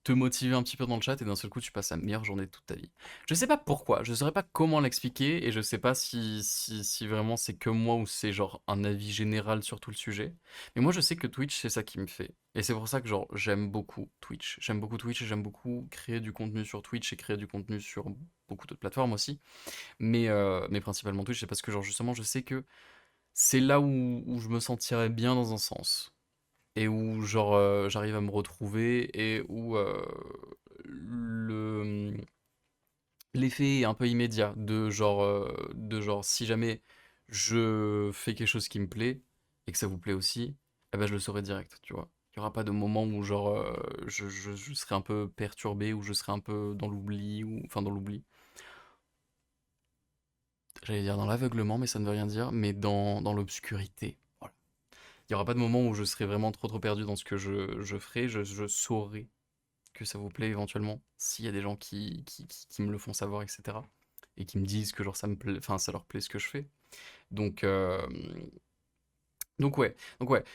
te motiver un petit peu dans le chat, et d'un seul coup, tu passes la meilleure journée de toute ta vie. Je sais pas pourquoi, je saurais pas comment l'expliquer, et je sais pas si vraiment c'est que moi ou c'est genre un avis général sur tout le sujet. Mais moi, je sais que Twitch, c'est ça qui me fait. Et c'est pour ça que genre, j'aime beaucoup Twitch. J'aime beaucoup Twitch et j'aime beaucoup créer du contenu sur Twitch et créer du contenu sur beaucoup d'autres plateformes aussi. Mais principalement Twitch, c'est parce que genre justement, je sais que c'est là où je me sentirais bien dans un sens. Et où genre j'arrive à me retrouver et où le l'effet est un peu immédiat de genre si jamais je fais quelque chose qui me plaît et que ça vous plaît aussi, eh ben je le saurai direct, tu vois. Il y aura pas de moment où genre je serai un peu perturbé ou je serai un peu dans l'oubli ou enfin dans l'oubli. J'allais dire dans l'aveuglement, mais ça ne veut rien dire, mais dans l'obscurité. Voilà. Il n'y aura pas de moment où je serai vraiment trop perdu dans ce que je ferai, je saurai que ça vous plaît éventuellement, s'il y a des gens qui me le font savoir, etc. Et qui me disent que genre ça me plaît, enfin ça leur plaît ce que je fais. Donc, euh, donc ouais,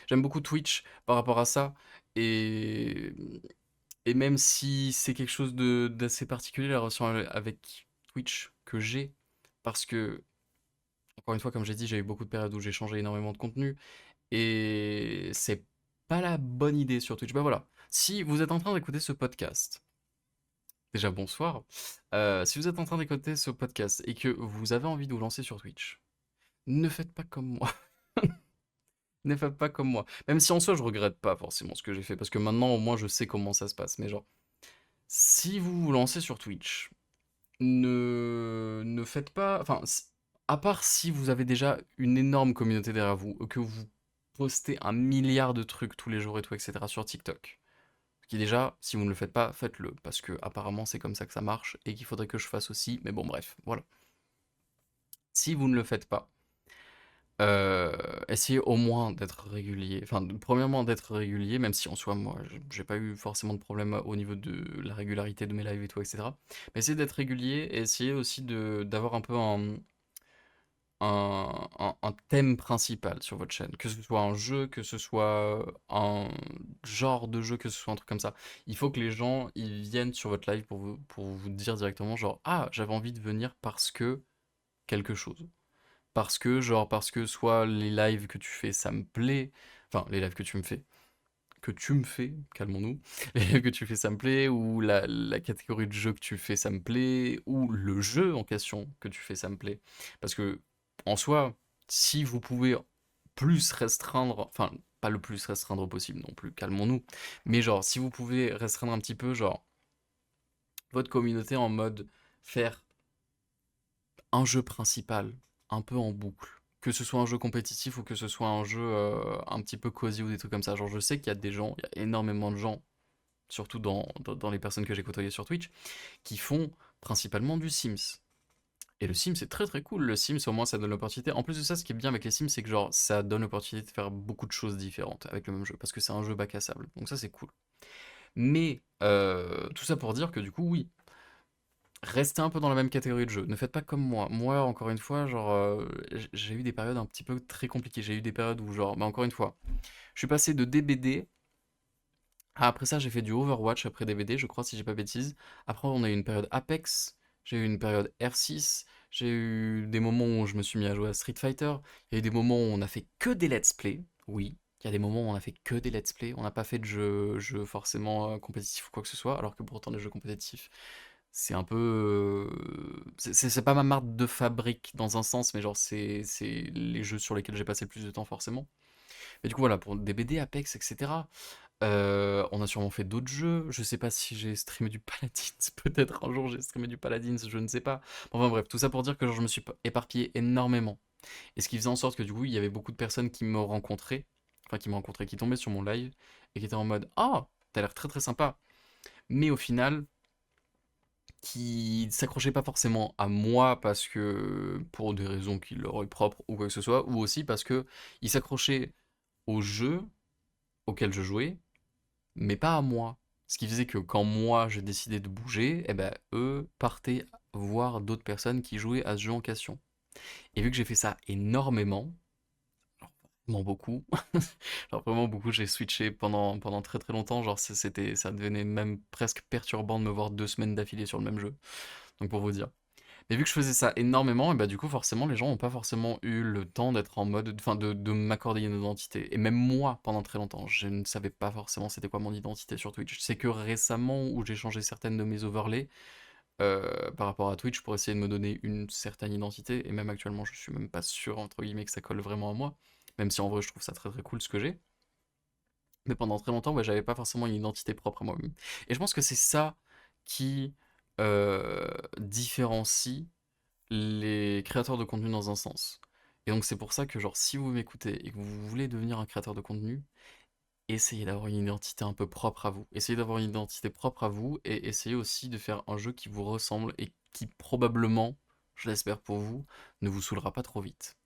j'aime beaucoup Twitch par rapport à ça. Et, et même si c'est quelque chose d'assez particulier, la relation avec Twitch que j'ai, parce que, encore une fois, comme j'ai dit, j'ai eu beaucoup de périodes où j'ai changé énormément de contenu, et c'est pas la bonne idée sur Twitch. Bah voilà, si vous êtes en train d'écouter ce podcast, déjà bonsoir. Si vous êtes en train d'écouter ce podcast et que vous avez envie de vous lancer sur Twitch, ne faites pas comme moi. Ne faites pas comme moi. Même si en soi je regrette pas forcément ce que j'ai fait, parce que maintenant au moins je sais comment ça se passe. Mais genre, si vous vous lancez sur Twitch, ne faites pas. Enfin, à part si vous avez déjà une énorme communauté derrière vous, que vous postez un milliard de trucs tous les jours et tout, etc. sur TikTok. Qui déjà, si vous ne le faites pas, faites-le, parce que apparemment c'est comme ça que ça marche, et qu'il faudrait que je fasse aussi, mais bon bref, voilà. Si vous ne le faites pas, essayez au moins d'être régulier. Enfin, premièrement d'être régulier, même si en soi, moi, j'ai pas eu forcément de problème au niveau de la régularité de mes lives et tout, etc. Mais essayez d'être régulier, et essayez aussi d'avoir un peu un thème principal sur votre chaîne. Que ce soit un jeu, que ce soit un genre de jeu, que ce soit un truc comme ça. Il faut que les gens, ils viennent sur votre live pour vous dire directement, genre, ah, j'avais envie de venir parce que quelque chose. Parce que soit les lives que tu fais, ça me plaît, enfin, les lives que tu me fais, calmons-nous, les lives que tu fais, ça me plaît, ou la catégorie de jeu que tu fais, ça me plaît, ou le jeu en question que tu fais, ça me plaît. Parce que, en soi, si vous pouvez plus restreindre, enfin, pas le plus restreindre possible non plus, calmons-nous, mais genre, si vous pouvez restreindre un petit peu, genre, votre communauté en mode faire un jeu principal, un peu en boucle. Que ce soit un jeu compétitif ou que ce soit un jeu un petit peu cosy ou des trucs comme ça. Genre, je sais qu'il y a des gens, il y a énormément de gens, surtout dans les personnes que j'ai côtoyées sur Twitch, qui font principalement du Sims. Et le Sims, c'est très très cool. Le Sims, au moins, ça donne l'opportunité. En plus de ça, ce qui est bien avec les Sims, c'est que genre, ça donne l'opportunité de faire beaucoup de choses différentes avec le même jeu, parce que c'est un jeu bac à sable. Donc ça, c'est cool. Mais tout ça pour dire que du coup, oui, restez un peu dans la même catégorie de jeu. Ne faites pas comme moi. Moi, encore une fois, genre, j'ai eu des périodes un petit peu très compliquées. J'ai eu des périodes où, genre, bah, encore une fois, je suis passé de DBD. Après ça, j'ai fait du Overwatch après DBD, je crois, si j'ai pas bêtise. Après, on a eu une période Apex. J'ai eu une période R6. J'ai eu des moments où je me suis mis à jouer à Street Fighter. Il y a eu des moments où on a fait que des let's play. Oui, il y a des moments où on a fait que des let's play. On n'a pas fait de jeu forcément compétitif ou quoi que ce soit, alors que pourtant les jeux compétitifs, c'est un peu. C'est pas ma marque de fabrique dans un sens, mais genre, c'est les jeux sur lesquels j'ai passé le plus de temps, forcément. Mais du coup, voilà, pour des BD, Apex, etc. On a sûrement fait d'autres jeux. Je sais pas si j'ai streamé du Paladins. Peut-être un jour j'ai streamé du Paladins, je ne sais pas. Enfin bref, tout ça pour dire que genre, je me suis éparpillé énormément. Et ce qui faisait en sorte que du coup, il y avait beaucoup de personnes qui me rencontraient, enfin qui me rencontraient, qui tombaient sur mon live et qui étaient en mode ah, t'as l'air très très sympa. Mais au final, qui s'accrochaient pas forcément à moi parce que pour des raisons qui leur est propre ou quoi que ce soit, ou aussi parce que ils s'accrochaient au jeu auquel je jouais, mais pas à moi. Ce qui faisait que quand moi j'ai décidé de bouger, eh ben eux partaient voir d'autres personnes qui jouaient à ce jeu en question. Et vu que j'ai fait ça énormément, genre vraiment beaucoup, genre vraiment beaucoup, j'ai switché pendant très très longtemps, genre ça devenait même presque perturbant de me voir 2 semaines d'affilée sur le même jeu. Donc pour vous dire. Mais vu que je faisais ça énormément, et bah du coup forcément les gens n'ont pas forcément eu le temps d'être en mode, enfin de m'accorder une identité. Et même moi, pendant très longtemps, je ne savais pas forcément c'était quoi mon identité sur Twitch. C'est que récemment où j'ai changé certaines de mes overlays par rapport à Twitch pour essayer de me donner une certaine identité, et même actuellement je suis même pas sûr entre guillemets que ça colle vraiment à moi, même si en vrai je trouve ça très très cool ce que j'ai. Mais pendant très longtemps, ouais, j'avais pas forcément une identité propre à moi-même. Et je pense que c'est ça qui différencie les créateurs de contenu dans un sens. Et donc c'est pour ça que genre si vous m'écoutez et que vous voulez devenir un créateur de contenu, essayez d'avoir une identité un peu propre à vous. Essayez d'avoir une identité propre à vous et essayez aussi de faire un jeu qui vous ressemble et qui probablement, je l'espère pour vous, ne vous saoulera pas trop vite.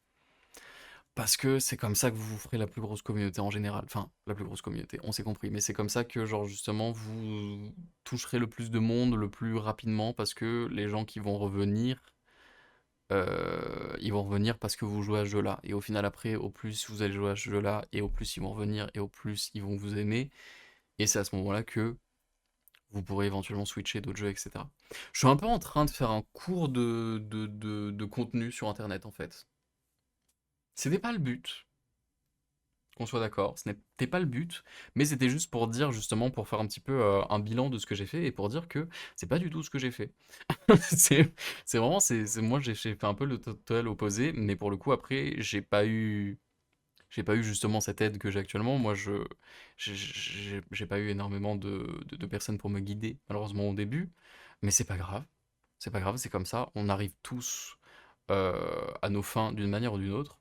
Parce que c'est comme ça que vous vous ferez la plus grosse communauté en général. Enfin, la plus grosse communauté, on s'est compris. Mais c'est comme ça que, genre, justement, vous toucherez le plus de monde le plus rapidement parce que les gens qui vont revenir, ils vont revenir parce que vous jouez à ce jeu-là. Et au final, après, au plus vous allez jouer à ce jeu-là, et au plus ils vont revenir, et au plus ils vont vous aimer. Et c'est à ce moment-là que vous pourrez éventuellement switcher d'autres jeux, etc. Je suis un peu en train de faire un cours de contenu sur Internet, en fait. C'était pas le but, qu'on soit d'accord, ce n'était pas le but, mais c'était juste pour dire, justement, pour faire un petit peu un bilan de ce que j'ai fait, et pour dire que c'est pas du tout ce que j'ai fait. C'est c'est vraiment, moi j'ai fait un peu le total opposé, mais pour le coup après j'ai pas eu justement cette aide que j'ai actuellement. Moi j'ai pas eu énormément de personnes pour me guider malheureusement au début, mais c'est pas grave, c'est comme ça. On arrive tous à nos fins d'une manière ou d'une autre.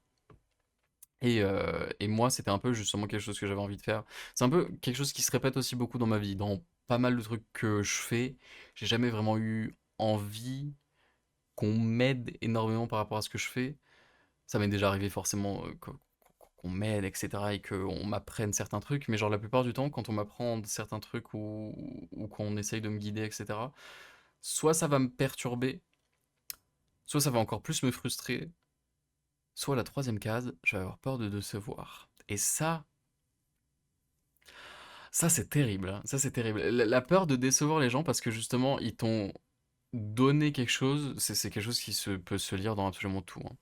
Et moi, c'était un peu justement quelque chose que j'avais envie de faire. C'est un peu quelque chose qui se répète aussi beaucoup dans ma vie. Dans pas mal de trucs que je fais, j'ai jamais vraiment eu envie qu'on m'aide énormément par rapport à ce que je fais. Ça m'est déjà arrivé forcément qu'on m'aide, etc. et qu'on m'apprenne certains trucs, mais genre la plupart du temps, quand on m'apprend certains trucs ou qu'on essaye de me guider, etc., soit ça va me perturber, soit ça va encore plus me frustrer, soit la troisième case, je vais avoir peur de décevoir. Et ça c'est terrible, hein. Ça c'est terrible. La peur de décevoir les gens parce que justement ils t'ont donner quelque chose, c'est quelque chose qui peut se lire dans absolument tout, hein.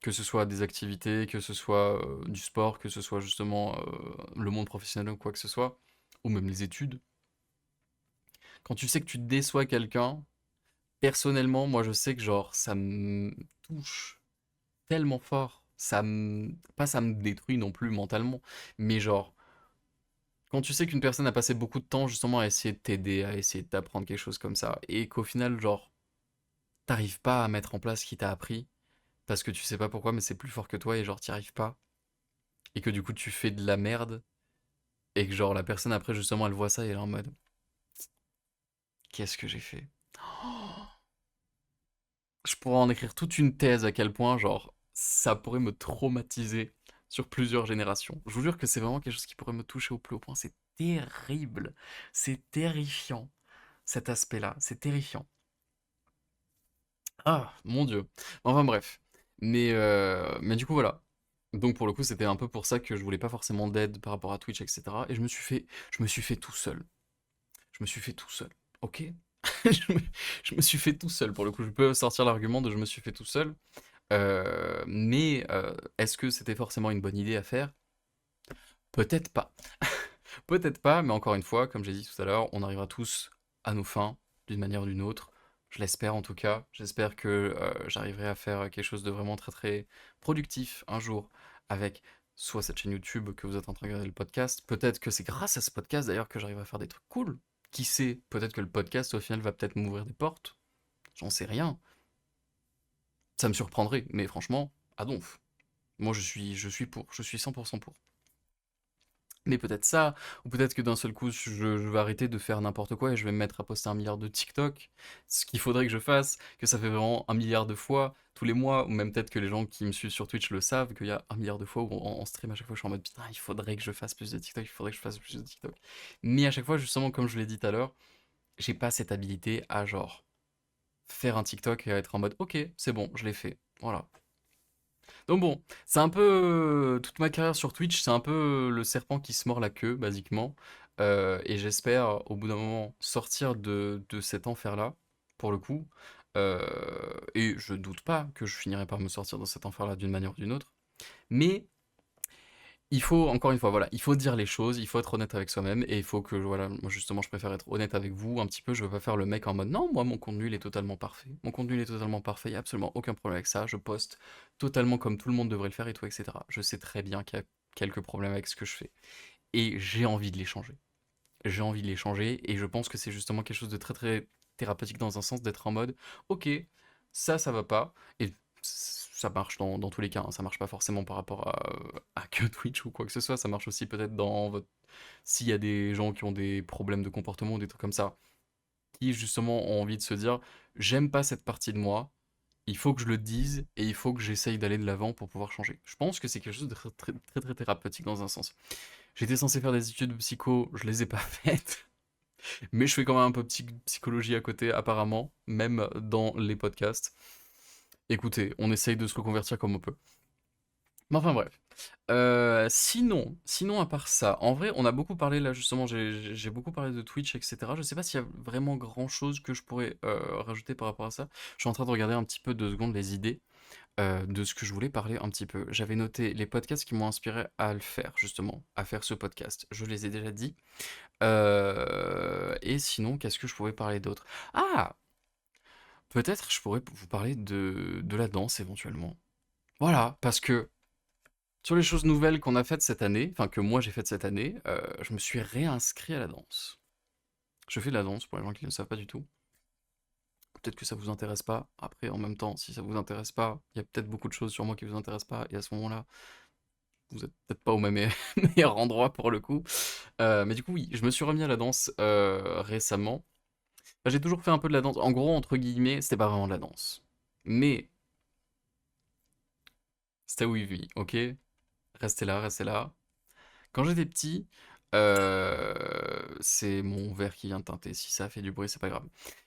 Que ce soit des activités, que ce soit du sport, que ce soit justement le monde professionnel ou quoi que ce soit, ou même les études. Quand tu sais que tu déçois quelqu'un, personnellement, moi je sais que genre ça me touche tellement fort. Pas ça me détruit non plus mentalement, mais genre, quand tu sais qu'une personne a passé beaucoup de temps justement à essayer de t'aider, à essayer de t'apprendre quelque chose comme ça, et qu'au final, genre, t'arrives pas à mettre en place ce qu'il t'a appris, parce que tu sais pas pourquoi, mais c'est plus fort que toi et genre t'y arrives pas. Et que du coup tu fais de la merde. Et que genre la personne après justement elle voit ça et elle est en mode qu'est-ce que j'ai fait? Oh, je pourrais en écrire toute une thèse à quel point genre ça pourrait me traumatiser sur plusieurs générations. Je vous jure que c'est vraiment quelque chose qui pourrait me toucher au plus haut point. C'est terrible. C'est terrifiant. Cet aspect-là. C'est terrifiant. Ah, mon Dieu. Enfin bref. Mais du coup voilà. Donc pour le coup, c'était un peu pour ça que je voulais pas forcément d'aide par rapport à Twitch, etc. Et je me suis fait tout seul. Je me suis fait tout seul. Ok? je, me, je me suis fait tout seul. Pour le coup, je peux sortir l'argument de je me suis fait tout seul. Mais est-ce que c'était forcément une bonne idée à faire? Peut-être pas. Peut-être pas, mais encore une fois, comme j'ai dit tout à l'heure, on arrivera tous à nos fins, d'une manière ou d'une autre. Je l'espère en tout cas. J'espère que j'arriverai à faire quelque chose de vraiment très très productif un jour avec soit cette chaîne YouTube que vous êtes en train de regarder le podcast. Peut-être que c'est grâce à ce podcast d'ailleurs que j'arrive à faire des trucs cool. Qui sait? Peut-être que le podcast au final va peut-être m'ouvrir des portes. J'en sais rien. Ça me surprendrait, mais franchement, à donf. Moi je suis pour, je suis 100% pour. Mais peut-être ça, ou peut-être que d'un seul coup, je vais arrêter de faire n'importe quoi et je vais me mettre à poster 1 milliard de TikTok. Ce qu'il faudrait que je fasse, que ça fait vraiment 1 milliard de fois tous les mois, ou même peut-être que les gens qui me suivent sur Twitch le savent, qu'il y a 1 milliard de fois où en stream à chaque fois je suis en mode putain, il faudrait que je fasse plus de TikTok, il faudrait que je fasse plus de TikTok. Mais à chaque fois, justement, comme je l'ai dit tout à l'heure, j'ai pas cette habilité à genre faire un TikTok et à être en mode ok, c'est bon, je l'ai fait. Voilà. Donc bon, c'est un peu toute ma carrière sur Twitch, c'est un peu le serpent qui se mord la queue, basiquement. Et j'espère, au bout d'un moment, sortir de cet enfer-là, pour le coup. Euh, et je doute pas que je finirai par me sortir de cet enfer-là d'une manière ou d'une autre. Mais il faut, encore une fois, voilà, il faut dire les choses, il faut être honnête avec soi-même, et il faut que, voilà, moi justement, je préfère être honnête avec vous un petit peu, je veux pas faire le mec en mode, non, moi, mon contenu, il est totalement parfait. Mon contenu, il est totalement parfait, il y a absolument aucun problème avec ça, je poste totalement comme tout le monde devrait le faire et tout, etc. Je sais très bien qu'il y a quelques problèmes avec ce que je fais, et j'ai envie de les changer. J'ai envie de les changer, et je pense que c'est justement quelque chose de très, très thérapeutique dans un sens, d'être en mode, ok, ça va pas, et ça marche dans tous les cas, hein. Ça marche pas forcément par rapport à que Twitch ou quoi que ce soit, ça marche aussi peut-être dans votre... S'il y a des gens qui ont des problèmes de comportement ou des trucs comme ça, qui justement ont envie de se dire, j'aime pas cette partie de moi, il faut que je le dise et il faut que j'essaye d'aller de l'avant pour pouvoir changer. Je pense que c'est quelque chose de très, très, très, très thérapeutique dans un sens. J'étais censé faire des études de psycho, je les ai pas faites, mais je fais quand même un peu psychologie à côté apparemment, même dans les podcasts. Écoutez, on essaye de se reconvertir comme on peut. Mais enfin bref. Sinon à part ça, en vrai, on a beaucoup parlé là justement, j'ai beaucoup parlé de Twitch, etc. Je sais pas s'il y a vraiment grand chose que je pourrais rajouter par rapport à ça. Je suis en train de regarder un petit peu 2 secondes les idées de ce que je voulais parler un petit peu. J'avais noté les podcasts qui m'ont inspiré à le faire, justement, à faire ce podcast. Je les ai déjà dit. Et sinon, qu'est-ce que je pourrais parler d'autre? Ah! Peut-être je pourrais vous parler de la danse éventuellement. Voilà, parce que sur les choses nouvelles qu'on a faites cette année, enfin que moi j'ai faites cette année, je me suis réinscrit à la danse. Je fais de la danse pour les gens qui ne le savent pas du tout. Peut-être que ça vous intéresse pas. Après, en même temps, si ça vous intéresse pas, il y a peut-être beaucoup de choses sur moi qui vous intéressent pas. Et à ce moment-là, vous êtes peut-être pas au même meilleur endroit pour le coup. Mais du coup, oui, je me suis remis à la danse récemment. Enfin, j'ai toujours fait un peu de la danse. En gros, entre guillemets, c'était pas vraiment de la danse. Mais c'était oui, oui, ok. Restez là, restez là. Quand j'étais petit, c'est mon verre qui vient de teinter. Si ça fait du bruit, c'est pas grave.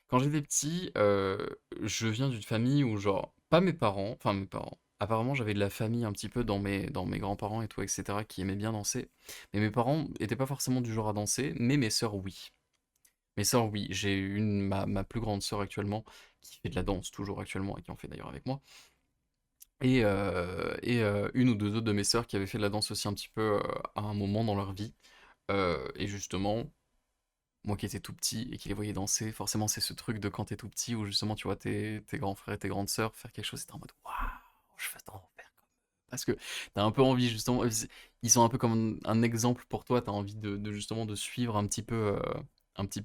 Quand j'étais petit, je viens d'une famille où, genre, pas mes parents, enfin mes parents. Apparemment, j'avais de la famille un petit peu dans mes grands-parents et tout, etc., qui aimaient bien danser. Mais mes parents étaient pas forcément du genre à danser, mais mes sœurs, oui. Mes sœurs, oui. J'ai ma plus grande sœur actuellement, qui fait de la danse toujours actuellement et qui en fait d'ailleurs avec moi. Et une ou deux autres de mes sœurs qui avaient fait de la danse aussi un petit peu à un moment dans leur vie. Et justement, moi qui étais tout petit et qui les voyais danser, forcément c'est ce truc de quand t'es tout petit où justement tu vois tes grands frères et tes grandes sœurs faire quelque chose et t'es en mode waouh, je veux trop faire comme eux. Parce que t'as un peu envie justement, ils sont un peu comme un exemple pour toi, t'as envie justement de suivre un petit peu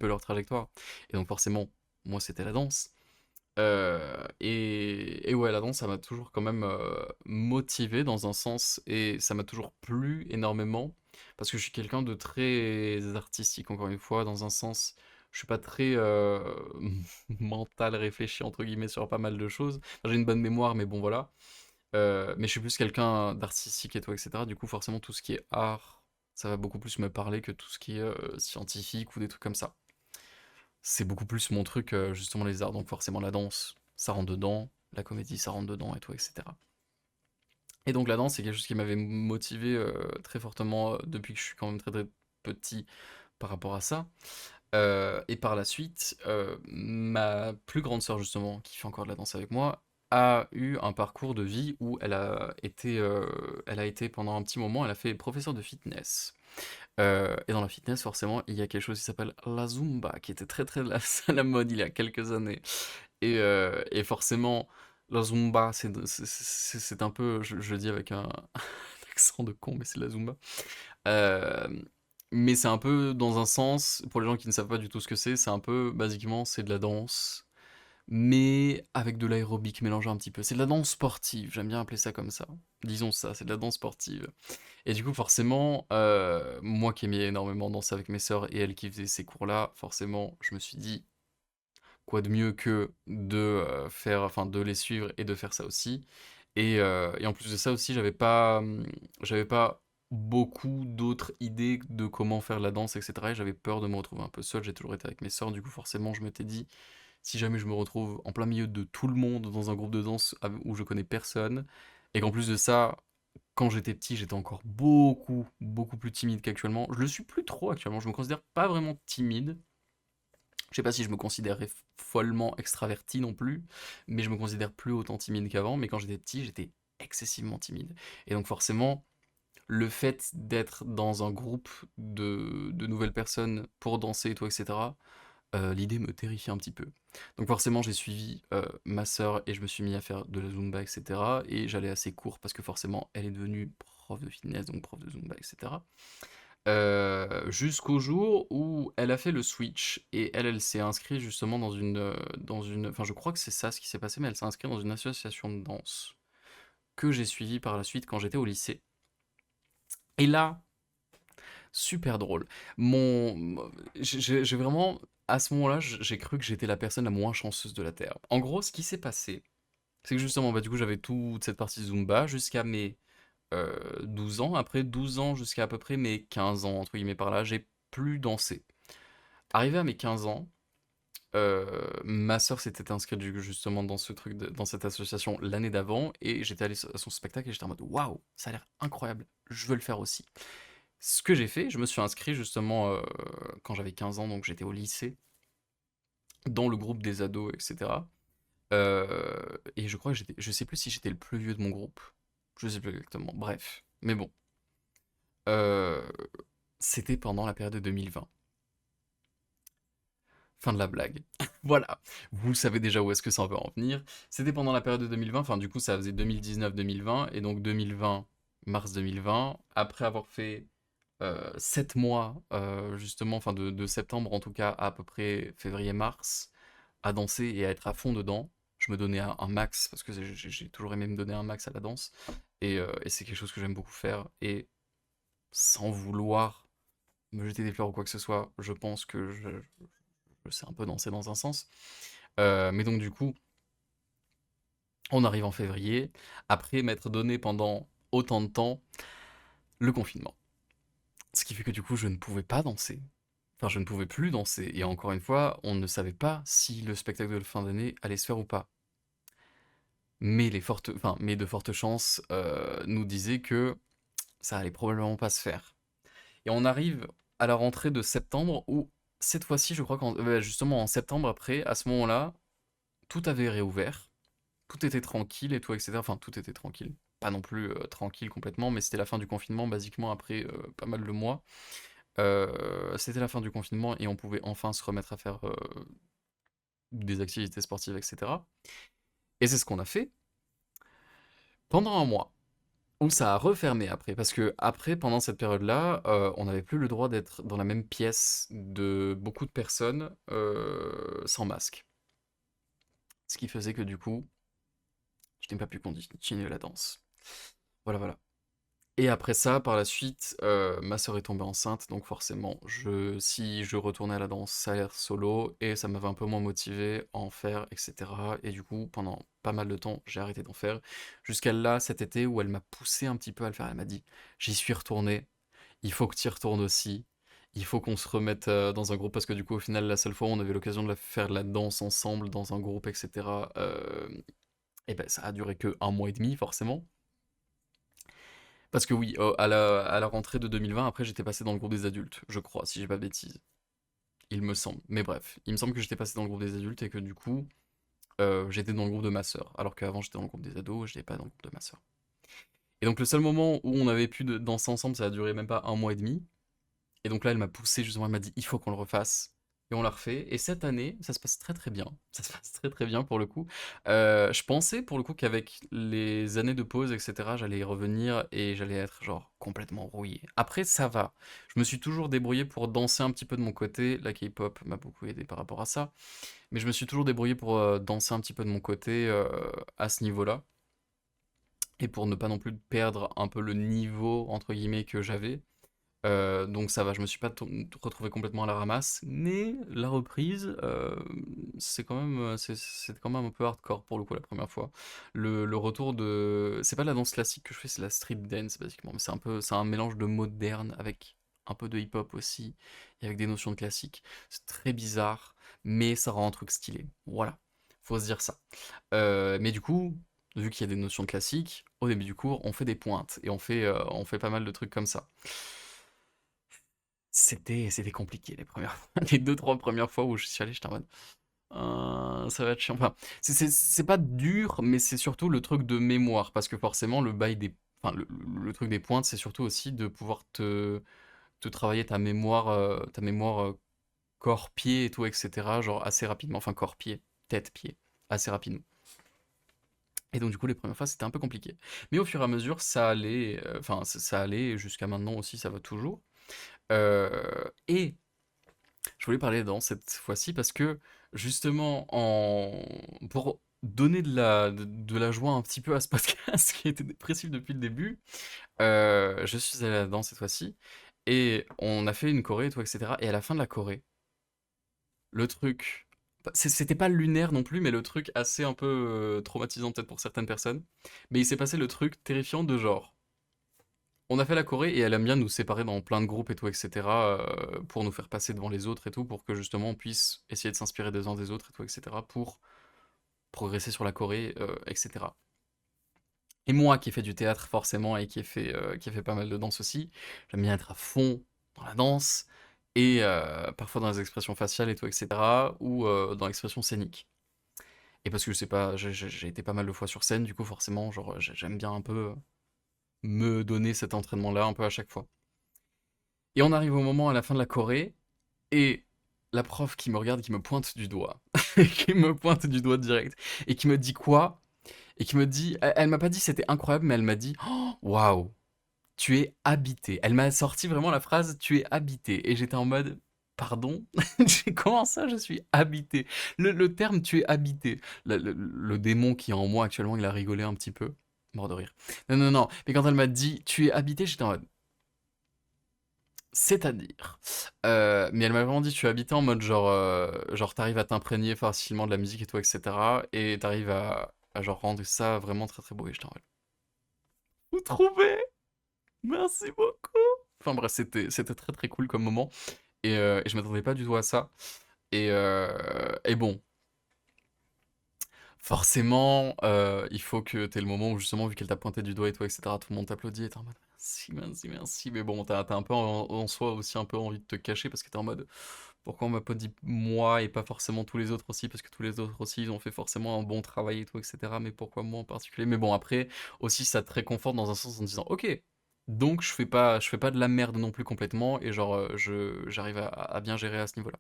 leur trajectoire. Et donc forcément, moi c'était la danse. Et ouais, la danse, ça m'a toujours quand même motivé dans un sens, et ça m'a toujours plu énormément, parce que je suis quelqu'un de très artistique, encore une fois, dans un sens, je suis pas très mental réfléchi, entre guillemets, sur pas mal de choses. Enfin, j'ai une bonne mémoire, mais bon, voilà. Mais je suis plus quelqu'un d'artistique et tout, etc. Du coup, forcément, tout ce qui est art, ça va beaucoup plus me parler que tout ce qui est scientifique ou des trucs comme ça. C'est beaucoup plus mon truc, justement, les arts. Donc forcément, la danse, ça rentre dedans. La comédie, ça rentre dedans et tout, etc. Et donc la danse, c'est quelque chose qui m'avait motivé très fortement depuis que je suis quand même très très petit par rapport à ça. Et par la suite, ma plus grande sœur, justement, qui fait encore de la danse avec moi, a eu un parcours de vie où elle a été pendant un petit moment, elle a fait professeur de fitness. Et dans la fitness, forcément, il y a quelque chose qui s'appelle la Zumba, qui était très très à la mode il y a quelques années. Et forcément, la Zumba, c'est un peu, je le dis avec un accent de con, mais c'est la Zumba. Euh, mais c'est un peu dans un sens, pour les gens qui ne savent pas du tout ce que c'est un peu, basiquement, c'est de la danse, mais avec de l'aérobic mélangé un petit peu. C'est de la danse sportive, j'aime bien appeler ça comme ça. Disons ça, c'est de la danse sportive. Et du coup, forcément, moi qui aimais énormément danser avec mes sœurs et elle qui faisait ces cours-là, forcément, je me suis dit, quoi de mieux que de les suivre et de faire ça aussi. Et en plus de ça aussi, j'avais pas beaucoup d'autres idées de comment faire la danse, etc. Et j'avais peur de me retrouver un peu seul. J'ai toujours été avec mes sœurs, du coup, forcément, je m'étais dit, si jamais je me retrouve en plein milieu de tout le monde dans un groupe de danse où je connais personne, et qu'en plus de ça, quand j'étais petit, j'étais encore beaucoup, beaucoup plus timide qu'actuellement. Je le suis plus trop actuellement, je me considère pas vraiment timide. Je sais pas si je me considérais follement extraverti non plus, mais je me considère plus autant timide qu'avant. Mais quand j'étais petit, j'étais excessivement timide. Et donc forcément, le fait d'être dans un groupe de nouvelles personnes pour danser et tout, etc., l'idée me terrifiait un petit peu. Donc forcément, j'ai suivi ma sœur et je me suis mis à faire de la Zumba, etc. Et j'allais assez court parce que forcément, elle est devenue prof de fitness, donc prof de Zumba, etc. Jusqu'au jour où elle a fait le switch et elle s'est inscrite justement enfin je crois que c'est ça ce qui s'est passé, mais elle s'est inscrite dans une association de danse que j'ai suivie par la suite quand j'étais au lycée. Et là, super drôle. J'ai vraiment, à ce moment-là, j'ai cru que j'étais la personne la moins chanceuse de la Terre. En gros, ce qui s'est passé, c'est que justement, bah, du coup, j'avais toute cette partie Zumba jusqu'à mes 12 ans. Après 12 ans jusqu'à à peu près mes 15 ans, entre guillemets par là, j'ai plus dansé. Arrivé à mes 15 ans, ma sœur s'était inscrite justement dans ce truc, dans cette association l'année d'avant, et j'étais allé à son spectacle et j'étais en mode waouh, ça a l'air incroyable, je veux le faire aussi. Ce que j'ai fait, je me suis inscrit justement quand j'avais 15 ans, donc j'étais au lycée, dans le groupe des ados, etc. Et je crois que je sais plus si j'étais le plus vieux de mon groupe, je sais plus exactement, bref. Mais bon, euh, c'était pendant la période de 2020. Fin de la blague. Voilà, vous savez déjà où est-ce que ça va en venir. C'était pendant la période de 2020, enfin du coup ça faisait 2019-2020, et donc 2020, mars 2020, après avoir fait 7 mois, justement, enfin de septembre en tout cas, à peu près février-mars, à danser et à être à fond dedans. Je me donnais un max, parce que j'ai toujours aimé me donner un max à la danse, et c'est quelque chose que j'aime beaucoup faire, et sans vouloir me jeter des fleurs ou quoi que ce soit, je pense que je sais un peu danser dans un sens. Mais donc du coup, on arrive en février, après m'être donné pendant autant de temps le confinement. Ce qui fait que du coup, je ne pouvais pas danser. Enfin, je ne pouvais plus danser. Et encore une fois, on ne savait pas si le spectacle de fin d'année allait se faire ou pas. Mais, mais de fortes chances nous disaient que ça allait probablement pas se faire. Et on arrive à la rentrée de septembre où, cette fois-ci, je crois justement en septembre après, à ce moment-là, tout avait réouvert. Tout était tranquille et tout, etc. Enfin, tout était tranquille. Pas non plus tranquille complètement, mais c'était la fin du confinement, basiquement, après pas mal de mois. C'était la fin du confinement et on pouvait enfin se remettre à faire des activités sportives, etc. Et c'est ce qu'on a fait pendant un mois, où ça a refermé après, parce que après, pendant cette période-là, on n'avait plus le droit d'être dans la même pièce de beaucoup de personnes sans masque. Ce qui faisait que du coup, je n'ai pas pu continuer la danse. Voilà, voilà. Et après ça, par la suite, ma sœur est tombée enceinte, donc forcément, si je retournais à la danse, ça allait être solo, et ça m'avait un peu moins motivé à en faire, etc. Et du coup, pendant pas mal de temps, j'ai arrêté d'en faire, jusqu'à là, cet été, où elle m'a poussé un petit peu à le faire. Elle m'a dit, j'y suis retourné, il faut que tu y retournes aussi, il faut qu'on se remette dans un groupe, parce que du coup, au final, la seule fois où on avait l'occasion de faire de la danse ensemble, dans un groupe, etc., et ben, ça a duré que un mois et demi, forcément. Parce que oui, à la rentrée de 2020, après j'étais passé dans le groupe des adultes, je crois, si j'ai pas de bêtises. Il me semble. Mais bref, il me semble que j'étais passé dans le groupe des adultes et que du coup, j'étais dans le groupe de ma sœur. Alors qu'avant j'étais dans le groupe des ados et j'étais pas dans le groupe de ma sœur. Et donc le seul moment où on avait pu danser ensemble, ça a duré même pas un mois et demi. Et donc là, elle m'a poussé justement, elle m'a dit il faut qu'on le refasse. Et on l'a refait. Et cette année, ça se passe très très bien. Ça se passe très très bien pour le coup. Je pensais pour le coup qu'avec les années de pause, etc., j'allais y revenir et j'allais être genre complètement rouillé. Après, ça va. Je me suis toujours débrouillé pour danser un petit peu de mon côté. La K-pop m'a beaucoup aidé par rapport à ça. Mais je me suis toujours débrouillé pour danser un petit peu de mon côté à ce niveau-là. Et pour ne pas non plus perdre un peu le niveau, entre guillemets, que j'avais. Donc ça va, je me suis pas retrouvé complètement à la ramasse, mais la reprise, c'est quand même un peu hardcore pour le coup la première fois. Le retour de, c'est pas de la danse classique que je fais, c'est la street dance basiquement, mais c'est un mélange de moderne avec un peu de hip-hop aussi, et avec des notions de classique. C'est très bizarre, mais ça rend un truc stylé. Voilà, faut se dire ça. Mais du coup, vu qu'il y a des notions classiques, au début du cours, on fait des pointes et on fait pas mal de trucs comme ça. C'était compliqué les premières fois. Les 2-3 premières fois où je suis allé, j'étais en mode ça va être chiant. Enfin, c'est pas dur, mais c'est surtout le truc de mémoire. Parce que forcément, le bail des. Enfin, le truc des pointes, c'est surtout aussi de pouvoir te travailler ta mémoire corps-pied et tout, etc. Genre assez rapidement. Enfin, corps-pied, tête-pied, assez rapidement. Et donc, du coup, les premières fois, c'était un peu compliqué. Mais au fur et à mesure, ça allait. Enfin, ça allait. Jusqu'à maintenant aussi, ça va toujours. Et je voulais parler dans cette fois-ci parce que justement, pour donner de la joie un petit peu à ce podcast qui était dépressif depuis le début, je suis allé là-dedans cette fois-ci et on a fait une choré et tout, etc. Et à la fin de la choré, le truc, c'était pas lunaire non plus, mais le truc assez un peu traumatisant peut-être pour certaines personnes, mais il s'est passé le truc terrifiant de genre. On a fait la choré et elle aime bien nous séparer dans plein de groupes et tout, etc. Pour nous faire passer devant les autres et tout, pour que justement on puisse essayer de s'inspirer des uns des autres et tout, etc. Pour progresser sur la choré, etc. Et moi qui ai fait du théâtre forcément et qui ai fait pas mal de danse aussi, j'aime bien être à fond dans la danse et parfois dans les expressions faciales et tout, etc. Ou dans l'expression scénique. Et parce que je sais pas, j'ai été pas mal de fois sur scène, du coup forcément, genre j'aime bien un peu me donner cet entraînement-là un peu à chaque fois. Et on arrive au moment à la fin de la choré, et la prof qui me regarde, qui me pointe du doigt, qui me pointe du doigt direct, et qui me dit quoi? Et qui me dit, elle m'a pas dit c'était incroyable, mais elle m'a dit, oh, waouh, tu es habité. Elle m'a sorti vraiment la phrase, tu es habité. Et j'étais en mode, pardon? Comment ça, je suis habité? Le terme tu es habité. Le démon qui est en moi actuellement, il a rigolé un petit peu. Mort de rire. Non, non, non. Mais quand elle m'a dit, tu es habité, j'étais en mode, c'est-à-dire. Mais elle m'a vraiment dit, tu habitais en mode genre t'arrives à t'imprégner facilement de la musique et tout, etc. Et t'arrives à genre rendre ça vraiment très très beau. Et je t'en mode, vous trouvez? Merci beaucoup. Enfin bref, c'était très très cool comme moment. Et je m'attendais pas du tout à ça. Et bon, forcément, il faut que t'aies le moment où justement, vu qu'elle t'a pointé du doigt et tout, etc., tout le monde t'applaudit et t'es en mode merci, merci, merci. Mais bon, t'as un peu en soi aussi un peu envie de te cacher parce que t'es en mode pourquoi on m'a pas dit moi et pas forcément tous les autres aussi, parce que tous les autres aussi ils ont fait forcément un bon travail et tout, etc. Mais pourquoi moi en particulier? Mais bon, après aussi ça te réconforte dans un sens en disant ok, donc je fais pas de la merde non plus complètement et genre j'arrive à bien gérer à ce niveau-là.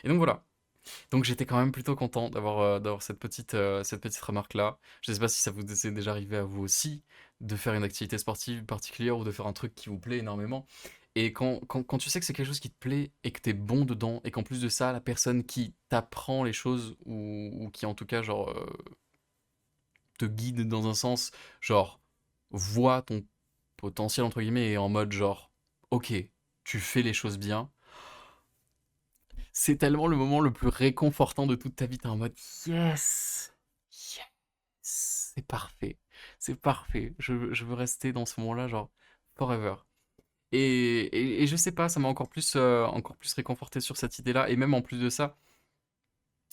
Et donc voilà. Donc j'étais quand même plutôt content d'avoir cette petite remarque-là. Je sais pas si ça vous est déjà arrivé à vous aussi, de faire une activité sportive particulière ou de faire un truc qui vous plaît énormément. Et quand tu sais que c'est quelque chose qui te plaît et que t'es bon dedans, et qu'en plus de ça, la personne qui t'apprend les choses, ou qui en tout cas genre te guide dans un sens, genre voit ton potentiel entre guillemets et est en mode genre ok, tu fais les choses bien, c'est tellement le moment le plus réconfortant de toute ta vie. T'es en mode yes, yes, c'est parfait, c'est parfait. Je veux rester dans ce moment-là, genre forever. Et je sais pas, ça m'a encore plus réconforté sur cette idée-là. Et même en plus de ça,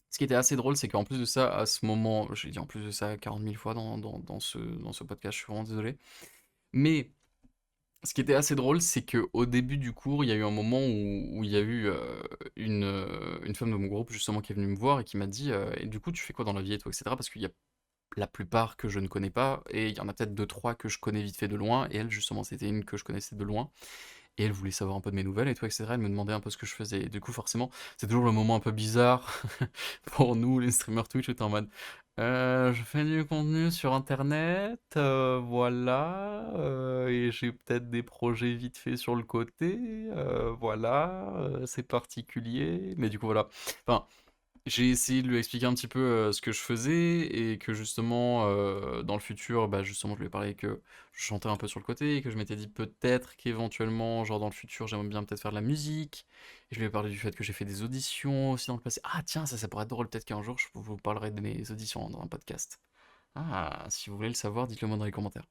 ce qui était assez drôle, c'est qu'en plus de ça, à ce moment, j'ai dit en plus de ça 40 000 fois dans ce podcast, je suis vraiment désolé. Mais ce qui était assez drôle, c'est qu'au début du cours, il y a eu un moment où il y a eu une femme de mon groupe justement qui est venue me voir et qui m'a dit et du coup tu fais quoi dans la vie et tout, etc. Parce qu'il y a la plupart que je ne connais pas et il y en a peut-être deux, trois que je connais vite fait de loin et elle justement c'était une que je connaissais de loin et elle voulait savoir un peu de mes nouvelles et tout, etc. Elle me demandait un peu ce que je faisais. Et du coup, forcément, c'est toujours le moment un peu bizarre pour nous, les streamers Twitch, où t'es en mode je fais du contenu sur internet, voilà, et j'ai peut-être des projets vite faits sur le côté, voilà, c'est particulier, mais du coup, voilà. Enfin, j'ai essayé de lui expliquer un petit peu ce que je faisais et que justement dans le futur, bah justement je lui ai parlé que je chantais un peu sur le côté et que je m'étais dit peut-être qu'éventuellement, genre dans le futur, j'aimerais bien peut-être faire de la musique. Et je lui ai parlé du fait que j'ai fait des auditions aussi dans le passé. Ah tiens, ça pourrait être drôle, peut-être qu'un jour je vous parlerai de mes auditions dans un podcast. Ah, si vous voulez le savoir, dites-le moi dans les commentaires.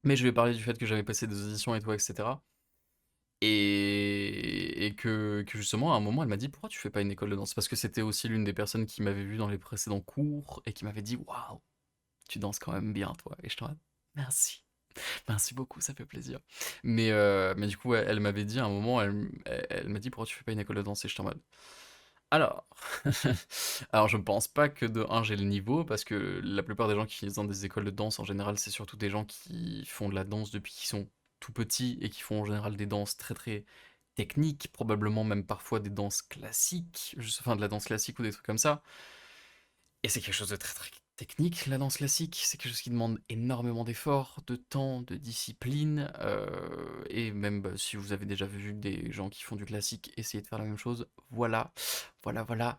Mais je lui ai parlé du fait que j'avais passé des auditions et tout, etc. Et que justement, à un moment, elle m'a dit: «Pourquoi tu fais pas une école de danse?» Parce que c'était aussi l'une des personnes qui m'avait vu dans les précédents cours et qui m'avait dit: «Waouh, tu danses quand même bien, toi. Et je t'en merci. Merci beaucoup, ça fait plaisir. Mais du coup, ouais, elle m'avait dit à un moment, elle m'a dit pourquoi tu fais pas une école de danse et j'étais en mode. Alors, alors je pense pas que de un j'ai le niveau parce que la plupart des gens qui finissent dans des écoles de danse en général c'est surtout des gens qui font de la danse depuis qu'ils sont tout petits et qui font en général des danses très très techniques, probablement même parfois des danses classiques, enfin de la danse classique ou des trucs comme ça. Et c'est quelque chose de très très technique, la danse classique. C'est quelque chose qui demande énormément d'efforts, de temps, de discipline. Et même bah, si vous avez déjà vu des gens qui font du classique essayer de faire la même chose, voilà, voilà, voilà.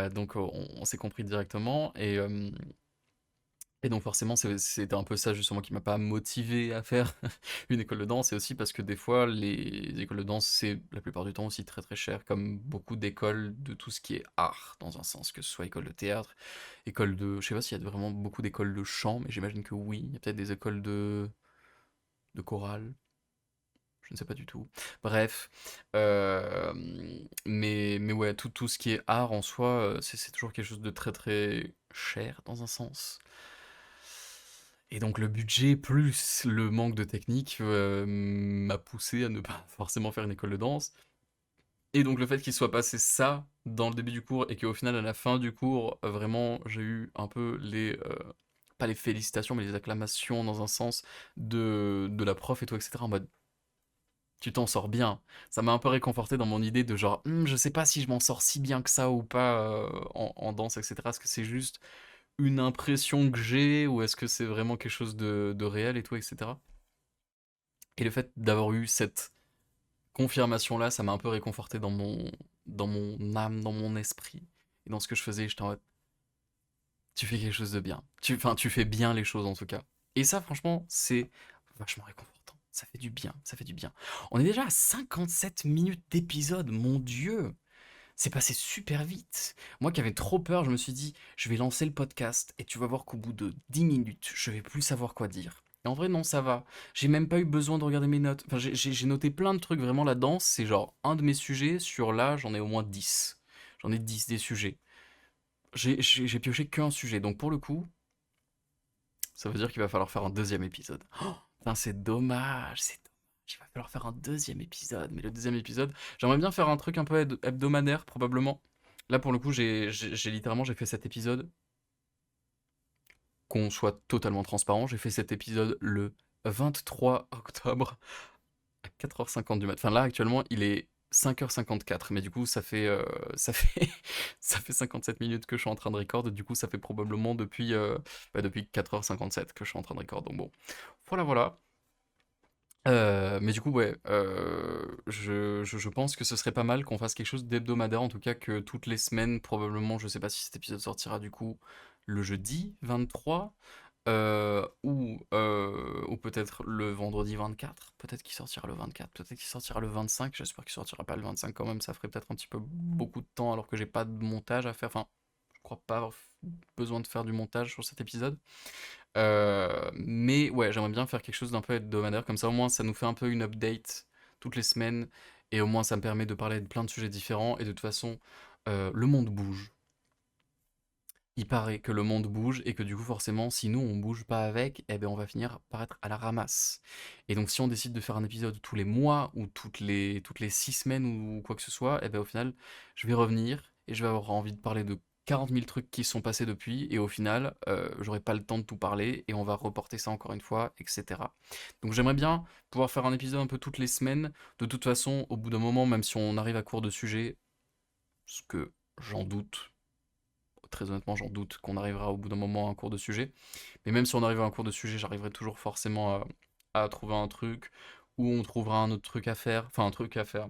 Donc on s'est compris directement. Et donc forcément, c'était un peu ça justement qui m'a pas motivé à faire une école de danse, et aussi parce que des fois, les écoles de danse, c'est la plupart du temps aussi très très cher, comme beaucoup d'écoles de tout ce qui est art, dans un sens, que ce soit école de théâtre, école de... Je sais pas s'il y a vraiment beaucoup d'écoles de chant, mais j'imagine que oui, il y a peut-être des écoles de chorale, je ne sais pas du tout. Bref, mais ouais, tout ce qui est art en soi, c'est toujours quelque chose de très très cher, dans un sens. Et donc le budget plus le manque de technique m'a poussé à ne pas forcément faire une école de danse. Et donc le fait qu'il soit passé ça dans le début du cours et qu'au final à la fin du cours, vraiment j'ai eu un peu pas les félicitations mais les acclamations dans un sens de la prof et tout, etc. En mode tu t'en sors bien. Ça m'a un peu réconforté dans mon idée de genre, je sais pas si je m'en sors si bien que ça ou pas en danse, etc. Est-ce que c'est juste une impression que j'ai ou est-ce que c'est vraiment quelque chose de réel et tout, etc. Et le fait d'avoir eu cette confirmation-là, ça m'a un peu réconforté dans mon âme, dans mon esprit et dans ce que je faisais. J'étais en mode, tu fais quelque chose de bien. Enfin, tu fais bien les choses en tout cas. Et ça, franchement, c'est vachement réconfortant. Ça fait du bien, ça fait du bien. On est déjà à 57 minutes d'épisode, mon Dieu! C'est passé super vite. Moi qui avais trop peur, je me suis dit, je vais lancer le podcast et tu vas voir qu'au bout de 10 minutes, je vais plus savoir quoi dire. Et en vrai, non, ça va. J'ai même pas eu besoin de regarder mes notes. Enfin, j'ai noté plein de trucs. Vraiment, la danse, c'est genre un de mes sujets. Sur là, j'en ai au moins 10. J'en ai 10 des sujets. J'ai pioché qu'un sujet. Donc pour le coup, ça veut dire qu'il va falloir faire un deuxième épisode. Oh, putain, c'est dommage, c'est dommage. Il va falloir faire un deuxième épisode. Mais le deuxième épisode, j'aimerais bien faire un truc un peu hebdomadaire, probablement. Là, pour le coup, j'ai littéralement j'ai fait cet épisode. Qu'on soit totalement transparent, j'ai fait cet épisode le 23 octobre à 4h50 du matin. Enfin là, actuellement, il est 5h54, mais du coup, ça fait, ça fait 57 minutes que je suis en train de record. Du coup, ça fait probablement depuis 4h57 que je suis en train de record. Donc bon, voilà, voilà. Mais du coup, ouais, je pense que ce serait pas mal qu'on fasse quelque chose d'hebdomadaire, en tout cas que toutes les semaines, probablement, je sais pas si cet épisode sortira du coup le jeudi 23, ou peut-être le vendredi 24, peut-être qu'il sortira le 24, peut-être qu'il sortira le 25, j'espère qu'il sortira pas le 25 quand même, ça ferait peut-être un petit peu beaucoup de temps alors que j'ai pas de montage à faire, enfin, je crois pas avoir besoin de faire du montage sur cet épisode. Mais ouais, j'aimerais bien faire quelque chose d'un peu hebdomadaire, comme ça au moins ça nous fait un peu une update toutes les semaines, et au moins ça me permet de parler de plein de sujets différents, et de toute façon, le monde bouge. Il paraît que le monde bouge, et que du coup forcément, si nous on bouge pas avec, eh ben on va finir par être à la ramasse. Et donc si on décide de faire un épisode tous les mois, ou toutes les 6 semaines, ou quoi que ce soit, eh ben au final, je vais revenir, et je vais avoir envie de parler de 40 000 trucs qui se sont passés depuis, et au final, j'aurai pas le temps de tout parler, et on va reporter ça encore une fois, etc. Donc j'aimerais bien pouvoir faire un épisode un peu toutes les semaines. De toute façon, au bout d'un moment, même si on arrive à court de sujet, ce que j'en doute, très honnêtement, j'en doute qu'on arrivera au bout d'un moment à un cours de sujet. Mais même si on arrive à un cours de sujet, j'arriverai toujours forcément à trouver un truc, ou on trouvera un autre truc à faire, enfin un truc à faire.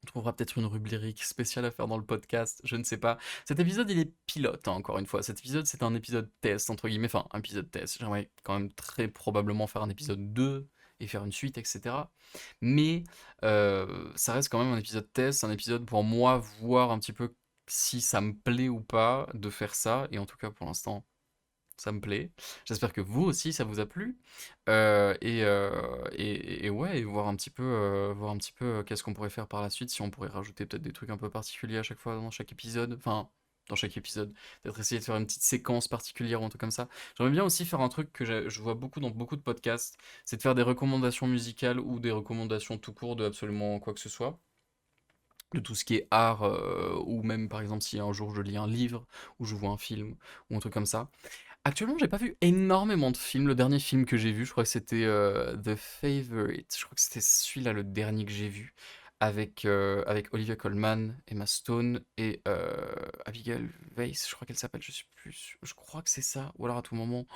On trouvera peut-être une rubrique spéciale à faire dans le podcast, je ne sais pas. Cet épisode, il est pilote, hein, encore une fois. Cet épisode, c'est un épisode test, entre guillemets. Enfin, un épisode test. J'aimerais quand même très probablement faire un épisode 2 et faire une suite, etc. Mais ça reste quand même un épisode test, un épisode pour moi voir un petit peu si ça me plaît ou pas de faire ça. Et en tout cas, pour l'instant, ça me plaît. J'espère que vous aussi, ça vous a plu. Et ouais, et voir un petit peu qu'est-ce qu'on pourrait faire par la suite, si on pourrait rajouter peut-être des trucs un peu particuliers à chaque fois dans chaque épisode. Enfin, dans chaque épisode. Peut-être essayer de faire une petite séquence particulière ou un truc comme ça. J'aimerais bien aussi faire un truc que je vois beaucoup dans beaucoup de podcasts, c'est de faire des recommandations musicales ou des recommandations tout court de absolument quoi que ce soit. De tout ce qui est art, ou même par exemple si un jour je lis un livre, ou je vois un film, ou un truc comme ça. Actuellement, j'ai pas vu énormément de films. Le dernier film que j'ai vu, je crois que c'était The Favourite. Je crois que c'était celui-là, le dernier que j'ai vu, avec Olivia Colman, Emma Stone et Abigail Weiss, je crois qu'elle s'appelle, je sais plus. Je crois que c'est ça. Ou alors à tout moment.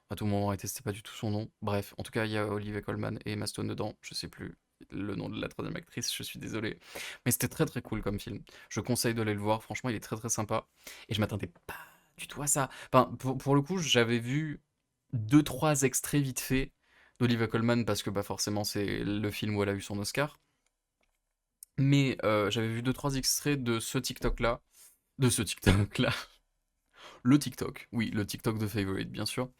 À tout moment, arrêtez, c'était pas du tout son nom. Bref, en tout cas, il y a Olivia Colman et Emma Stone dedans. Je sais plus le nom de la troisième actrice, je suis désolé. Mais c'était très très cool comme film. Je conseille d'aller le voir, franchement, il est très très sympa. Et je m'attendais pas du tout à ça. Enfin, pour le coup, j'avais vu deux trois extraits vite fait d'Olivia Colman parce que bah, forcément, c'est le film où elle a eu son Oscar. Mais j'avais vu deux trois extraits de ce TikTok-là. De ce TikTok-là. Le TikTok, oui, le TikTok de Favorite, bien sûr.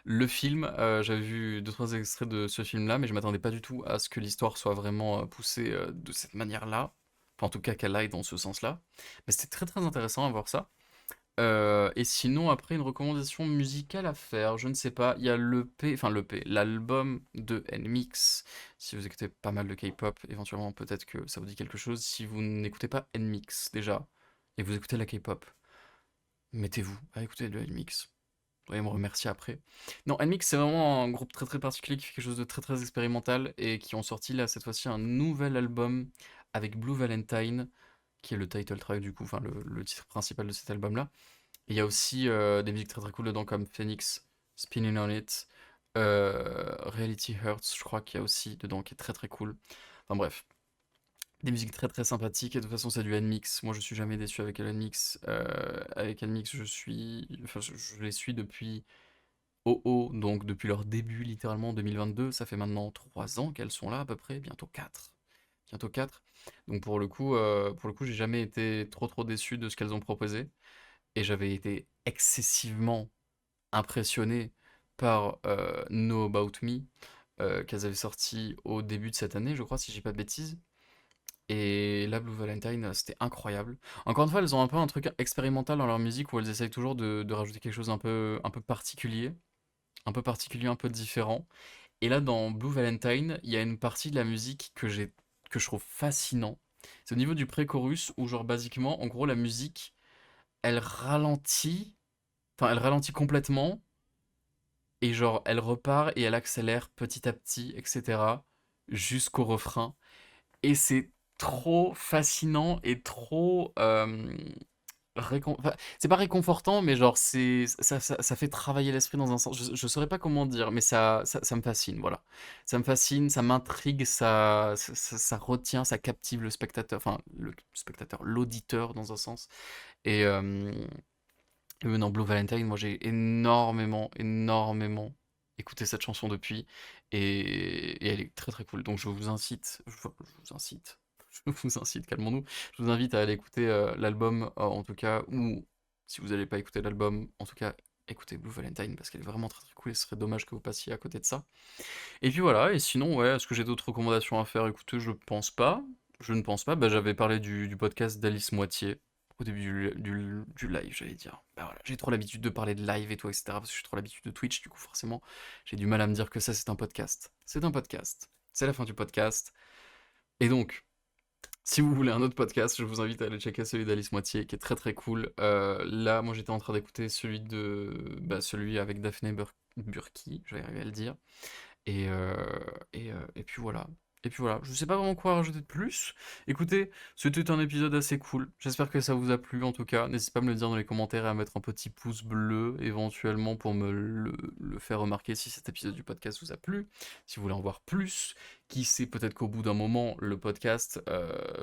Le film, j'avais vu deux trois extraits de ce film-là, mais je m'attendais pas du tout à ce que l'histoire soit vraiment poussée de cette manière-là. Enfin, en tout cas, qu'elle aille dans ce sens-là. Mais c'était très très intéressant à voir ça. Et sinon, après, une recommandation musicale à faire, je ne sais pas. Il y a l'album de NMIX. Si vous écoutez pas mal de K-pop, éventuellement, peut-être que ça vous dit quelque chose. Si vous n'écoutez pas NMIX déjà, et que vous écoutez la K-pop, mettez-vous à écouter de NMIX. Vous pourrez me remercier après. Non, NMIX, c'est vraiment un groupe très très particulier qui fait quelque chose de très très expérimental et qui ont sorti là cette fois-ci un nouvel album avec Blue Valentine, qui est le title track du coup, enfin le titre principal de cet album-là. Et il y a aussi des musiques très très cool dedans comme Phoenix, Spinning on It, Reality Hurts, je crois qu'il y a aussi dedans qui est très très cool. Enfin bref, des musiques très très sympathiques et de toute façon c'est du NMIX. Moi je suis jamais déçu avec NMIX. Avec NMIX je les suis depuis OO, donc depuis leur début littéralement en 2022. Ça fait maintenant 3 ans qu'elles sont là à peu près, bientôt 4. Bientôt 4. Donc pour le coup j'ai jamais été trop trop déçu de ce qu'elles ont proposé. Et j'avais été excessivement impressionné par Know About Me, qu'elles avaient sorti au début de cette année, je crois, si j'ai pas de bêtises. Et la Blue Valentine, c'était incroyable. Encore une fois, elles ont un peu un truc expérimental dans leur musique où elles essayent toujours de rajouter quelque chose un peu particulier, un peu différent. Et là, dans Blue Valentine, il y a une partie de la musique que je trouve fascinant. C'est au niveau du pré-chorus où, genre, basiquement, en gros, la musique, elle ralentit, enfin, elle ralentit complètement et genre elle repart et elle accélère petit à petit, etc. jusqu'au refrain. Et c'est trop fascinant et trop enfin, c'est pas réconfortant, mais genre ça fait travailler l'esprit dans un sens. Je saurais pas comment dire, mais ça me fascine, voilà. Ça me fascine, ça m'intrigue, ça retient, ça captive le spectateur, enfin le spectateur, l'auditeur dans un sens. Et, non, Blue Valentine, moi j'ai énormément, énormément écouté cette chanson depuis, et elle est très très cool. Donc je vous incite, calmons-nous, je vous invite à aller écouter l'album en tout cas, ou si vous n'allez pas écouter l'album, en tout cas écoutez Blue Valentine parce qu'elle est vraiment très très cool et ce serait dommage que vous passiez à côté de ça. Et puis voilà, et sinon, ouais, est-ce que j'ai d'autres recommandations à faire? Écoutez, je pense pas. Je ne pense pas. Bah, j'avais parlé du podcast d'Alice Moitié au début du live, j'allais dire. Bah voilà, j'ai trop l'habitude de parler de live et tout, etc. Parce que j'ai trop l'habitude de Twitch, du coup, forcément, j'ai du mal à me dire que ça, c'est un podcast. C'est un podcast. C'est la fin du podcast. Et donc, si vous voulez un autre podcast, je vous invite à aller checker celui d'Alice Moitié, qui est très très cool. Là, moi, j'étais en train d'écouter celui avec Daphné Burki, je vais arriver à le dire. Et, et puis voilà. Et puis voilà, je sais pas vraiment quoi rajouter de plus. Écoutez, c'était un épisode assez cool. J'espère que ça vous a plu en tout cas. N'hésitez pas à me le dire dans les commentaires et à mettre un petit pouce bleu éventuellement pour me le faire remarquer si cet épisode du podcast vous a plu. Si vous voulez en voir plus, qui sait, peut-être qu'au bout d'un moment, le podcast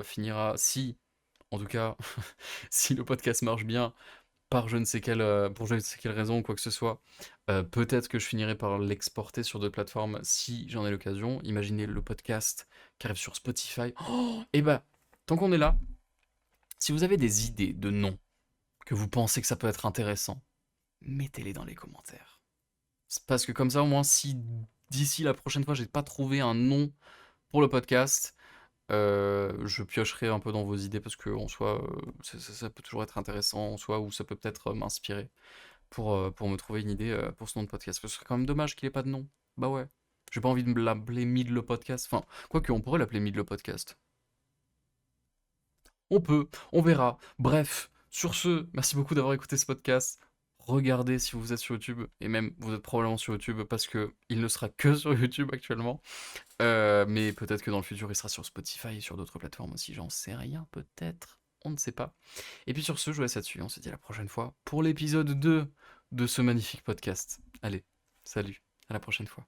finira, si, en tout cas, si le podcast marche bien, pour je ne sais quelle raison ou quoi que ce soit, peut-être que je finirai par l'exporter sur d'autres plateformes si j'en ai l'occasion. Imaginez le podcast qui arrive sur Spotify. Oh, et bah, tant qu'on est là, si vous avez des idées de noms que vous pensez que ça peut être intéressant, mettez-les dans les commentaires. C'est parce que comme ça, au moins, si d'ici la prochaine fois, j'ai pas trouvé un nom pour le podcast, Je piocherai un peu dans vos idées parce qu'en soi, ça peut toujours être intéressant en soi ou ça peut peut-être, m'inspirer pour me trouver une idée, pour ce nom de podcast. Parce que ce serait quand même dommage qu'il ait pas de nom. Bah ouais. J'ai pas envie de me l'appeler Mid le podcast. Enfin, quoique, on pourrait l'appeler Mid le podcast. On peut, on verra. Bref, sur ce, merci beaucoup d'avoir écouté ce podcast. Regardez si vous êtes sur YouTube, et même vous êtes probablement sur YouTube parce que il ne sera que sur YouTube actuellement. Mais peut-être que dans le futur il sera sur Spotify et sur d'autres plateformes aussi, j'en sais rien, peut-être. On ne sait pas. Et puis sur ce, je vous laisse là-dessus. On se dit à la prochaine fois pour l'épisode 2 de ce magnifique podcast. Allez, salut, à la prochaine fois.